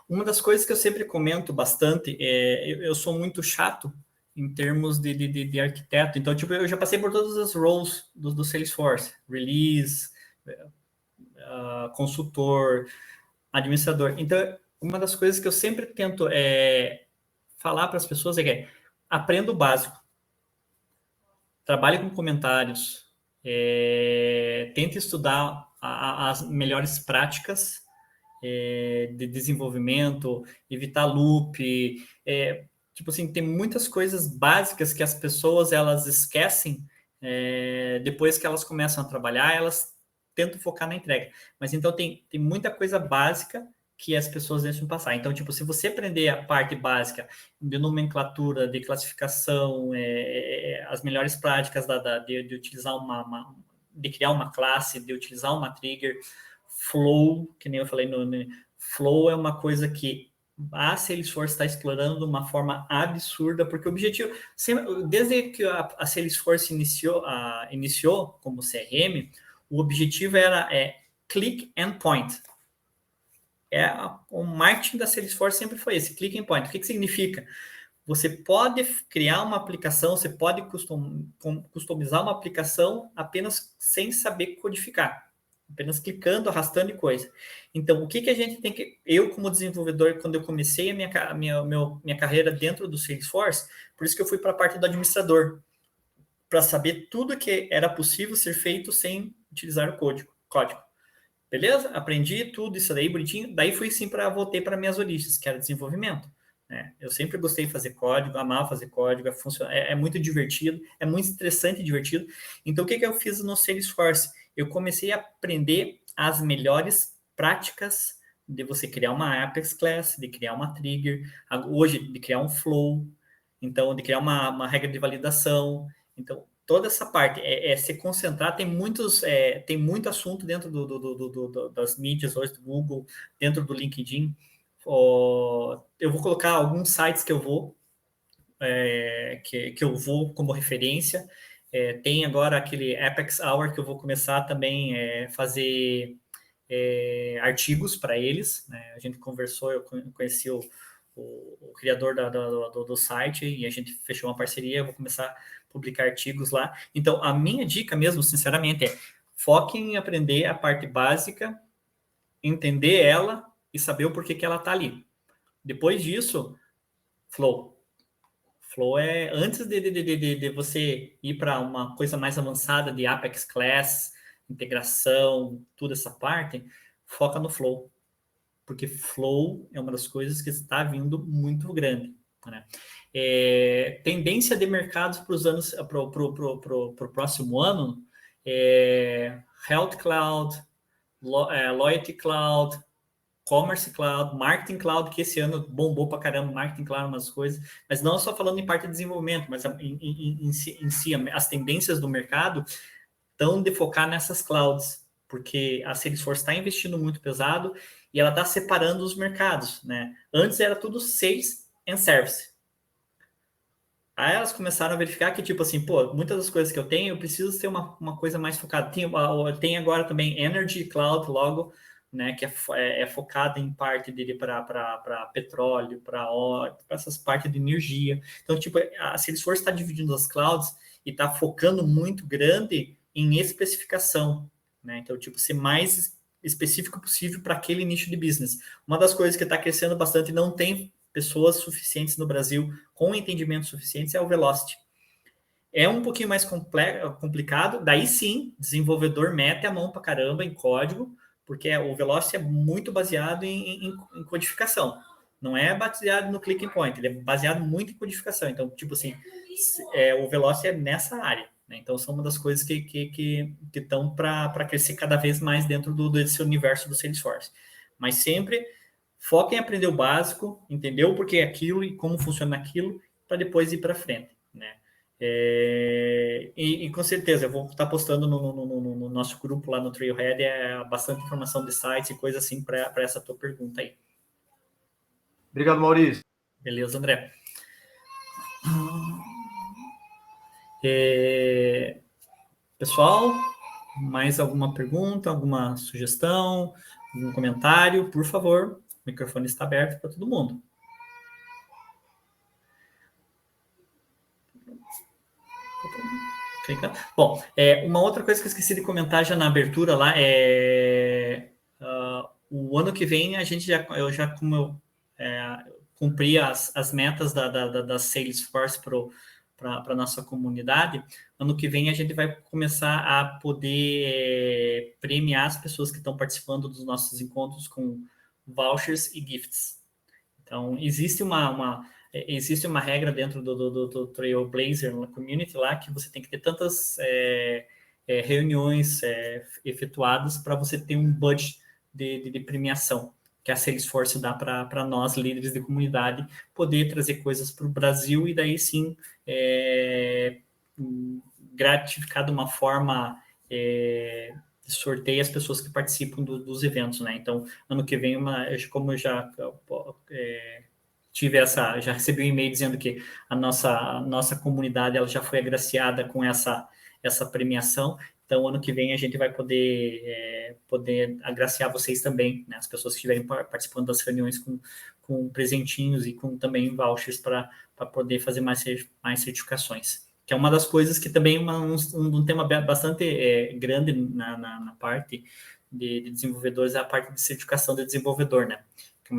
A: Uma das coisas que eu sempre comento bastante, eu sou muito chato em termos de arquiteto. Então, tipo, eu já passei por todas as roles do Salesforce. Release, consultor, administrador. Então, uma das coisas que eu sempre tento falar para as pessoas é que aprenda o básico. Trabalhe com comentários. Tente estudar as melhores práticas de desenvolvimento, evitar loop. Tipo assim, tem muitas coisas básicas que as pessoas elas esquecem depois que elas começam a trabalhar, elas tentam focar na entrega. Mas então tem muita coisa básica que as pessoas deixam passar. Então, tipo, se você aprender a parte básica de nomenclatura, de classificação, as melhores práticas de utilizar de criar uma classe, de utilizar uma trigger, flow, que nem eu falei, flow é uma coisa que a Salesforce está explorando de uma forma absurda, porque o objetivo, desde que a Salesforce iniciou como CRM, o objetivo era click and point. O marketing da Salesforce sempre foi esse, click and point. O que significa? Você pode criar uma aplicação, você pode customizar uma aplicação apenas sem saber codificar, apenas clicando, arrastando e coisa. Então, o que a gente tem que... Eu, como desenvolvedor, quando eu comecei a minha carreira dentro do Salesforce, por isso que eu fui para a parte do administrador, para saber tudo que era possível ser feito sem utilizar o código. Beleza? Aprendi tudo isso daí, bonitinho. Daí fui sim voltei para minhas origens, que era desenvolvimento. Eu sempre gostei de fazer código, amava fazer código, é muito divertido, é muito estressante e divertido. Então, o que eu fiz no Salesforce? Eu comecei a aprender as melhores práticas de você criar uma Apex Class, de criar uma trigger, hoje de criar um flow, então de criar uma regra de validação. Então, toda essa parte é se concentrar, tem muito assunto dentro das mídias hoje, do Google, dentro do LinkedIn. Eu vou colocar alguns sites que eu vou como referência. Tem agora aquele Apex Hour que eu vou começar também fazer artigos para eles, né? A gente conversou, eu conheci o criador do site e a gente fechou uma parceria, eu vou começar a publicar artigos lá. Então, a minha dica mesmo, sinceramente, foque em aprender a parte básica, entender ela e saber o porquê que ela está ali. Depois disso, Flow. Flow é antes de você ir para uma coisa mais avançada de Apex Class, integração, toda essa parte, foca no Flow. Porque Flow é uma das coisas que está vindo muito grande. Né? Tendência de mercados para os anos para o próximo ano Health Cloud, Loyalty Cloud, Commerce Cloud, Marketing Cloud, que esse ano bombou para caramba, Marketing Cloud, umas coisas, mas não só falando em parte de desenvolvimento, mas em si, as tendências do mercado estão de focar nessas clouds, porque a Salesforce está investindo muito pesado e ela está separando os mercados, né? Antes era tudo Sales and Service. Aí elas começaram a verificar que, tipo assim, muitas das coisas que eu tenho, eu preciso ter uma coisa mais focada. Tem agora também Energy Cloud, logo, né, que é focada em parte dele para petróleo, para óleo, para essas partes de energia. Então, tipo, a Salesforce está dividindo as clouds e está focando muito grande em especificação, né? Então, tipo, ser mais específico possível para aquele nicho de business. Uma das coisas que está crescendo bastante e não tem pessoas suficientes no Brasil com entendimento suficiente é o Velocity. É um pouquinho mais complicado, daí sim, desenvolvedor mete a mão para caramba em código, porque o Velocity é muito baseado em codificação. Não é baseado no clicking point, ele é baseado muito em codificação. Então, tipo assim, o Velocity é nessa área. Né? Então, são uma das coisas que estão para crescer cada vez mais dentro desse universo do Salesforce. Mas sempre foca em aprender o básico, entender o porquê aquilo e como funciona aquilo, para depois ir para frente. Né? E com certeza eu vou estar postando no nosso grupo lá no Trailhead bastante informação de sites e coisa assim para essa tua pergunta aí.
C: Obrigado, Maurício.
A: Beleza, André. Pessoal, mais alguma pergunta, alguma sugestão, algum comentário? Por favor, o microfone está aberto para todo mundo. Bom, uma outra coisa que eu esqueci de comentar já na abertura lá o ano que vem eu já cumpri as metas da Salesforce para a nossa comunidade. Ano que vem a gente vai começar a poder premiar as pessoas que estão participando dos nossos encontros com vouchers e gifts. Então, existe uma regra dentro do Trailblazer, na community lá, que você tem que ter tantas reuniões efetuadas para você ter um budget de premiação que a Salesforce dá para nós, líderes de comunidade, poder trazer coisas para o Brasil e daí sim gratificar de uma forma sorteia as pessoas que participam dos eventos, né? Então, ano que vem, como eu já já recebi um e-mail dizendo que a nossa comunidade ela já foi agraciada com essa premiação. Então, ano que vem a gente vai poder agraciar vocês também, né? As pessoas que estiverem participando das reuniões com presentinhos e com também vouchers para poder fazer mais certificações. Que é uma das coisas que também um tema bastante grande na parte de desenvolvedores é a parte de certificação de desenvolvedor, né? Que é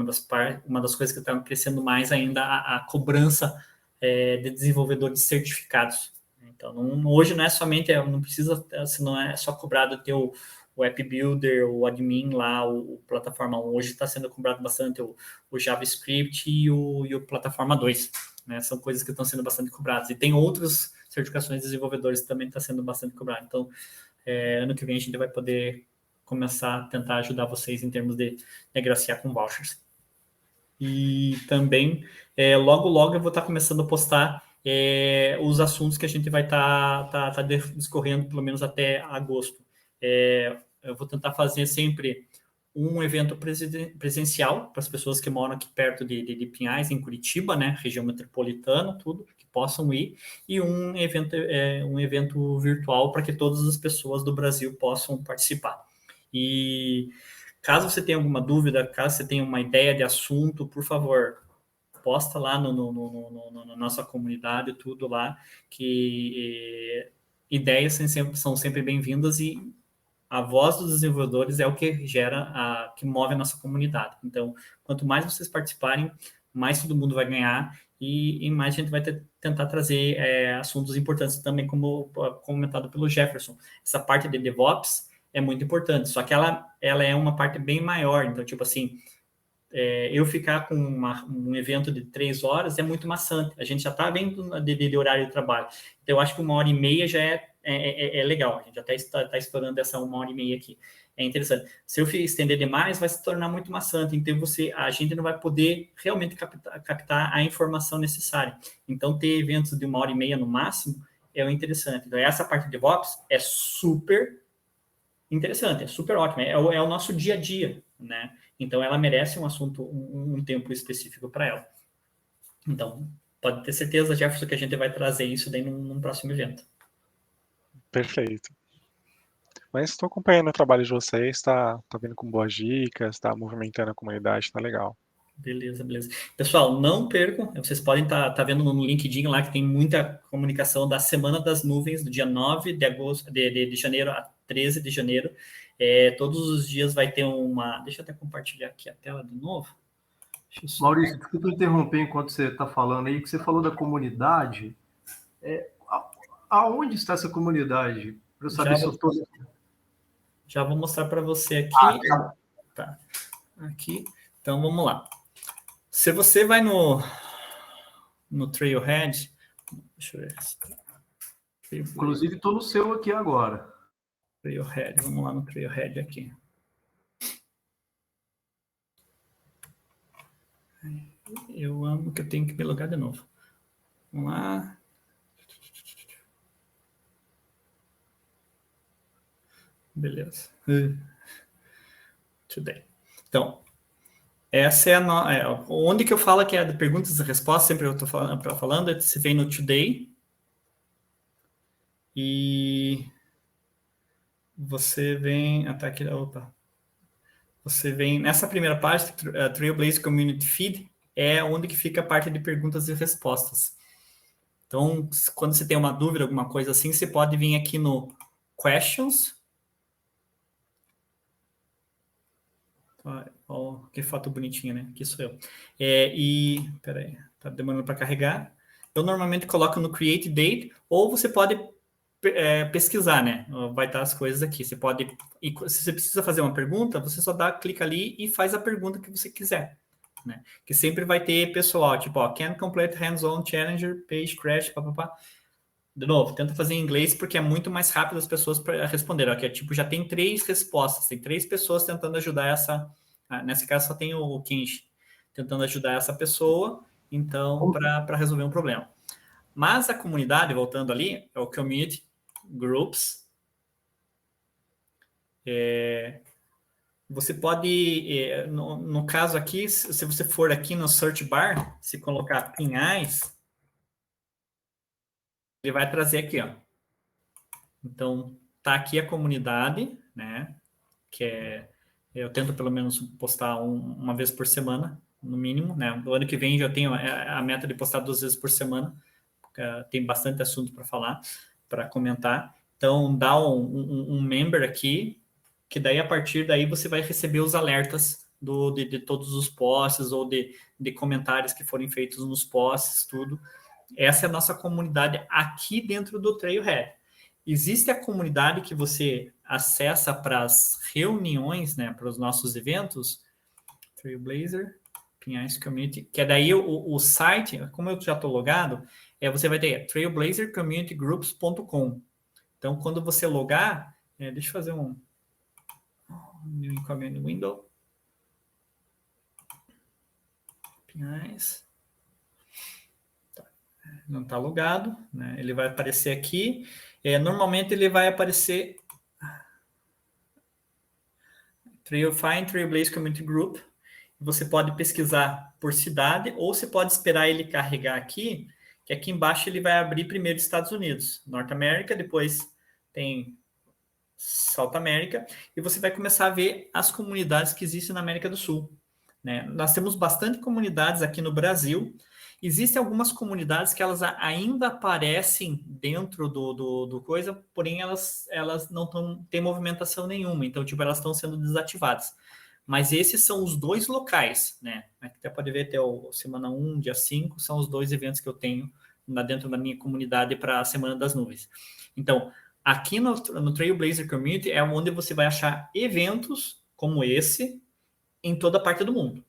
A: uma das coisas que está crescendo mais ainda a cobrança de desenvolvedores certificados. Então, hoje não é somente, não precisa, se não é só cobrado ter o App Builder, o admin lá, o Plataforma 1. Hoje está sendo cobrado bastante o JavaScript e o Plataforma 2. Né? São coisas que estão sendo bastante cobradas. E tem outras certificações de desenvolvedores que também estão sendo bastante cobradas. Então, ano que vem a gente vai poder começar a tentar ajudar vocês em termos de negociar com vouchers. E também, logo, logo eu vou estar começando a postar os assuntos que a gente vai estar discorrendo, pelo menos até agosto. Eu vou tentar fazer sempre um evento presencial para as pessoas que moram aqui perto de Pinhais, em Curitiba, né, região metropolitana, tudo, que possam ir, e um evento virtual para que todas as pessoas do Brasil possam participar. E caso você tenha alguma dúvida, caso você tenha uma ideia de assunto, por favor, posta lá na nossa comunidade, tudo lá, que ideias são sempre bem-vindas e a voz dos desenvolvedores é o que que move a nossa comunidade. Então, quanto mais vocês participarem, mais todo mundo vai ganhar e mais a gente vai tentar trazer assuntos importantes também, como comentado pelo Jefferson. Essa parte de DevOps é muito importante, só que ela é uma parte bem maior. Então, tipo assim, eu ficar com um evento de 3 horas é muito maçante. A gente já está vendo de horário de trabalho. Então, eu acho que 1h30 já é legal. A gente até está estourando essa 1h30 aqui. É interessante. Se eu estender demais, vai se tornar muito maçante. Então, a gente não vai poder realmente captar a informação necessária. Então, ter eventos de 1h30 no máximo é o interessante. Então, essa parte de DevOps é super interessante, é super ótima. É o nosso dia a dia, né? Então, ela merece um assunto, um tempo específico para ela. Então, pode ter certeza, Jefferson, que a gente vai trazer isso daí num próximo evento.
B: Perfeito. Mas estou acompanhando o trabalho de vocês, está vindo com boas dicas, está movimentando a comunidade, está legal.
A: Beleza. Pessoal, não percam, vocês podem estar vendo no LinkedIn lá que tem muita comunicação da Semana das Nuvens, do dia 9 de janeiro a 13 de janeiro. Todos os dias vai ter uma... Deixa eu até compartilhar aqui a tela de novo.
C: Maurício, desculpa interromper enquanto você está falando aí, que você falou da comunidade. Aonde está essa comunidade? Para eu saber se eu estou...
A: Já vou mostrar para você aqui. Tá. Aqui. Então, vamos lá. Se você vai no Trailhead... Deixa eu ver.
C: Inclusive, estou no seu aqui agora.
A: Trailhead. Vamos lá no Trailhead aqui. Eu amo que eu tenho que me logar de novo. Vamos lá. Beleza. Today. Então, essa é onde que eu falo que é de perguntas e respostas, sempre eu estou falando, você vem no Today e você vem até aqui, você vem nessa primeira parte, Trailblazer Community Feed, é onde que fica a parte de perguntas e respostas. Então, quando você tem uma dúvida, alguma coisa assim, você pode vir aqui no Questions. Olha que foto bonitinha, né? Aqui sou eu. Peraí, tá demorando para carregar. Eu normalmente coloco no Create Date, ou você pode pesquisar, né? Vai estar as coisas aqui. Você pode... E se você precisa fazer uma pergunta, você só clica ali e faz a pergunta que você quiser. Né? Que sempre vai ter pessoal, tipo, can complete hands-on challenger, page crash, papapá. De novo, tenta fazer em inglês porque é muito mais rápido as pessoas para responder. Que é tipo, já tem 3 respostas, tem 3 pessoas tentando ajudar essa. Nesse caso, só tem o Kenji tentando ajudar essa pessoa, então, para resolver um problema. Mas a comunidade, voltando ali, é o Community Groups. Você pode, no caso aqui, se você for aqui no search bar, se colocar Pinhais, ele vai trazer aqui, ó. Então, tá aqui a comunidade, né? Que eu tento pelo menos postar uma vez por semana, no mínimo, né? No ano que vem já tenho a meta de postar 2 vezes por semana. Tem bastante assunto para falar, para comentar. Então, dá um member aqui, que daí, a partir daí, você vai receber os alertas de todos os posts ou de comentários que forem feitos nos posts, tudo. Essa é a nossa comunidade aqui dentro do Trailhead. Existe a comunidade que você acessa para as reuniões, né, para os nossos eventos, Trailblazer, Pinhais Community, que é daí o site, como eu já estou logado, você vai ter trailblazercommunitygroups.com. Então, quando você logar, deixa eu fazer New incoming window. APIs. Não está logado, né? Ele vai aparecer aqui. Normalmente ele vai aparecer Trailblaze Community Group. Você pode pesquisar por cidade ou você pode esperar ele carregar aqui, que aqui embaixo ele vai abrir primeiro Estados Unidos, Norte América, depois tem South América, e você vai começar a ver as comunidades que existem na América do Sul. Né? Nós temos bastante comunidades aqui no Brasil. Existem algumas comunidades que elas ainda aparecem dentro do coisa, porém elas não têm movimentação nenhuma, então tipo, elas estão sendo desativadas. Mas esses são os dois locais, né? Até pode ver até o semana 1, dia 5, são os dois eventos que eu tenho dentro da minha comunidade para a Semana das Nuvens. Então, aqui no Trailblazer Community é onde você vai achar eventos como esse em toda parte do mundo.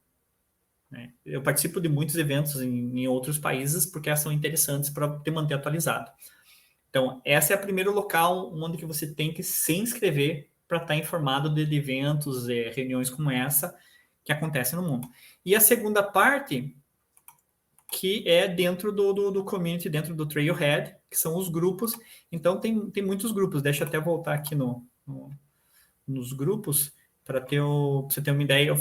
A: Né? Eu participo de muitos eventos em outros países porque são interessantes para te manter atualizado. Então, esse é o primeiro local onde que você tem que se inscrever para estar informado de eventos, reuniões como essa que acontecem no mundo. E a segunda parte, que é dentro do community, dentro do Trailhead, que são os grupos. Então, tem muitos grupos. Deixa eu até voltar aqui nos grupos, para você ter uma ideia.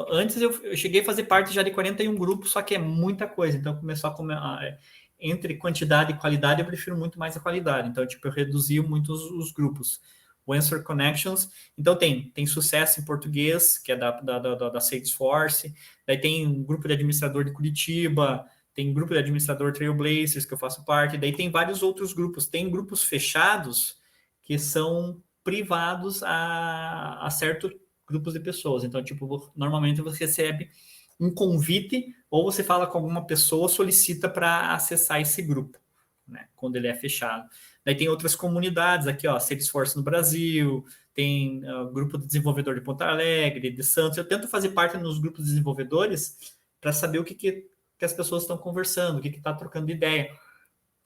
A: Antes eu cheguei a fazer parte já de 41 grupos, só que é muita coisa. Então, começou entre quantidade e qualidade, eu prefiro muito mais a qualidade. Então, tipo, eu reduzi muito os grupos. O Answer Connections. Então, tem sucesso em português, que é da Salesforce. Daí tem um grupo de administrador de Curitiba, tem grupo de administrador Trailblazers, que eu faço parte. Daí tem vários outros grupos. Tem grupos fechados que são privados a certos grupos de pessoas. Então, tipo, normalmente você recebe um convite ou você fala com alguma pessoa, solicita para acessar esse grupo, né, quando ele é fechado. Daí tem outras comunidades aqui, ó, Salesforce no Brasil, tem grupo de desenvolvedor de Porto Alegre, de Santos. Eu tento fazer parte nos grupos de desenvolvedores para saber o que as pessoas estão conversando, o que está trocando de ideia.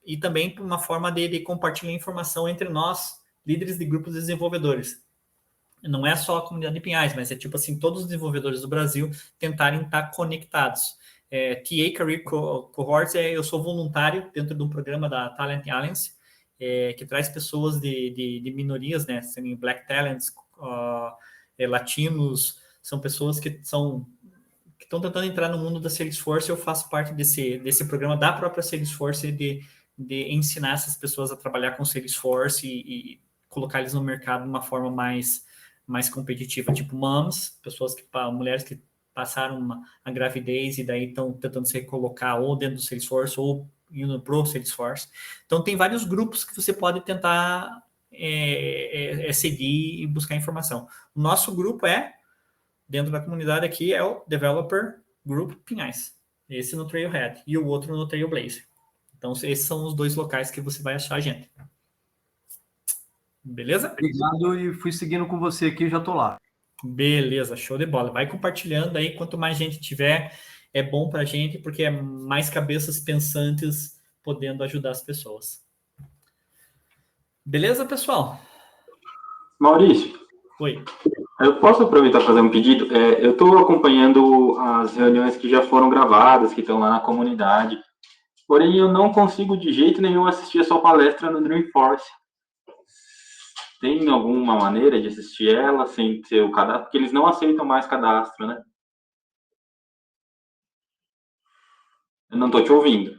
A: E também uma forma de compartilhar informação entre nós, líderes de grupos de desenvolvedores. Não é só a comunidade de Pinhais, mas é tipo assim, todos os desenvolvedores do Brasil tentarem estar conectados. TA Career Cohorts, eu sou voluntário dentro de um programa da Talent Alliance, que traz pessoas de minorias, né, sendo Black Talents, latinos, são pessoas que estão tentando entrar no mundo da Salesforce. Eu faço parte desse programa da própria Salesforce de ensinar essas pessoas a trabalhar com Salesforce e colocar eles no mercado de uma forma mais competitiva, tipo moms, mulheres que passaram a gravidez e daí estão tentando se recolocar ou dentro do Salesforce ou indo pro Salesforce. Então, tem vários grupos que você pode tentar seguir e buscar informação. O nosso grupo dentro da comunidade aqui, é o Developer Group Pinhais. Esse no Trailhead e o outro no Trailblazer. Então, esses são os dois locais que você vai achar a gente. Beleza?
C: Obrigado, e fui seguindo com você aqui, já estou lá.
A: Beleza, show de bola. Vai compartilhando aí, quanto mais gente tiver, é bom para a gente, porque é mais cabeças pensantes podendo ajudar as pessoas. Beleza, pessoal?
D: Maurício.
A: Oi.
D: Eu posso aproveitar para fazer um pedido? Eu estou acompanhando as reuniões que já foram gravadas, que estão lá na comunidade, porém eu não consigo de jeito nenhum assistir a sua palestra no Dreamforce. Tem alguma maneira de assistir ela sem ter o cadastro? Porque eles não aceitam mais cadastro, né? Eu não estou te ouvindo.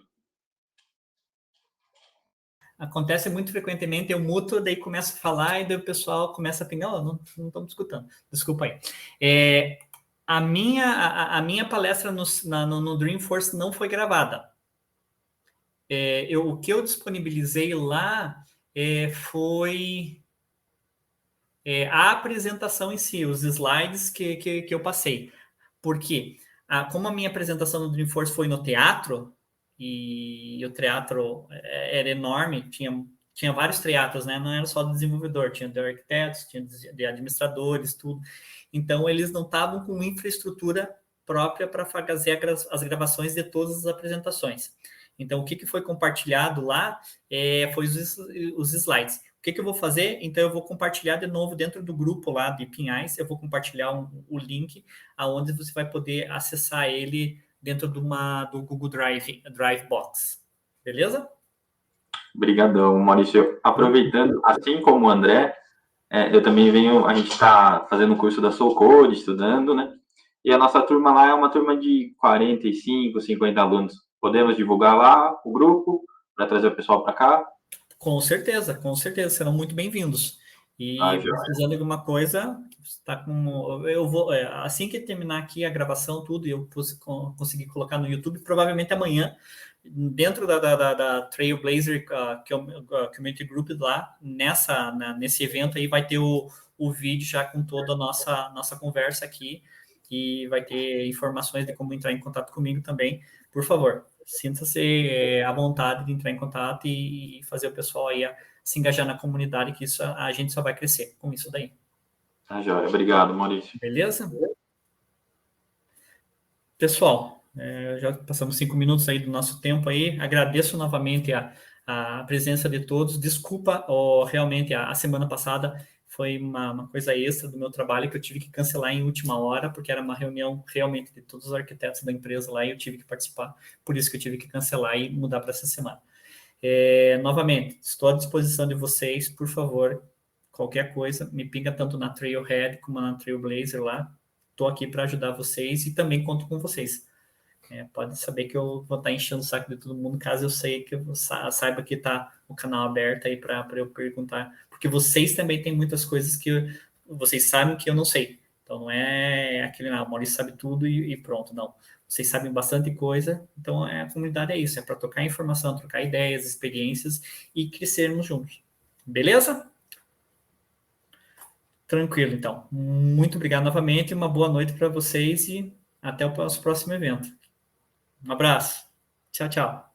A: Acontece muito frequentemente, eu muto, daí começo a falar e daí o pessoal começa a pingar, não estamos escutando. Desculpa aí. A minha palestra no Dreamforce não foi gravada. O que eu disponibilizei lá foi a apresentação em si, os slides que eu passei. Porque como a minha apresentação no Dreamforce foi no teatro, e o teatro era enorme, tinha vários teatros, né? Não era só do desenvolvedor, tinha de arquitetos, tinha de administradores, tudo. Então, eles não estavam com infraestrutura própria para fazer as gravações de todas as apresentações. Então, o que foi compartilhado lá foi os slides. O que eu vou fazer? Então, eu vou compartilhar de novo dentro do grupo lá de Pinhais, eu vou compartilhar o link aonde você vai poder acessar ele dentro do Google Drive Box. Beleza?
D: Obrigadão, Maurício. Aproveitando, assim como o André, eu também a gente está fazendo o curso da Soul Code, estudando, né? E a nossa turma lá é uma turma de 45, 50 alunos. Podemos divulgar lá o grupo para trazer o pessoal para cá?
A: Com certeza, serão muito bem-vindos. E precisando de alguma coisa, está com. Eu vou. Assim que terminar aqui a gravação, tudo, e eu conseguir colocar no YouTube, provavelmente amanhã, dentro da Trailblazer Community Group lá, nesse evento aí, vai ter o vídeo já com toda a nossa conversa aqui, e vai ter informações de como entrar em contato comigo também. Por favor, sinta-se à vontade de entrar em contato e fazer o pessoal aí se engajar na comunidade, que isso a gente só vai crescer com isso daí.
D: Tá, joia. Obrigado, Maurício.
A: Beleza? Pessoal, já passamos 5 minutos aí do nosso tempo aí. Agradeço novamente a presença de todos. Desculpa, realmente, a semana passada foi uma coisa extra do meu trabalho que eu tive que cancelar em última hora, porque era uma reunião realmente de todos os arquitetos da empresa lá e eu tive que participar. Por isso que eu tive que cancelar e mudar para essa semana. Novamente, estou à disposição de vocês, por favor, qualquer coisa, me pinga tanto na Trailhead como na Trailblazer lá. Estou aqui para ajudar vocês e também conto com vocês. Pode saber que eu vou estar enchendo o saco de todo mundo, caso eu sei que eu saiba que está o canal aberto aí para eu perguntar, porque vocês também têm muitas coisas que vocês sabem que eu não sei. Então não é aquele, o Maurício sabe tudo e pronto, não. Vocês sabem bastante coisa, então a comunidade é isso, é para trocar informação, trocar ideias, experiências e crescermos juntos. Beleza? Tranquilo, então. Muito obrigado novamente, uma boa noite para vocês e até o nosso próximo evento. Um abraço. Tchau, tchau.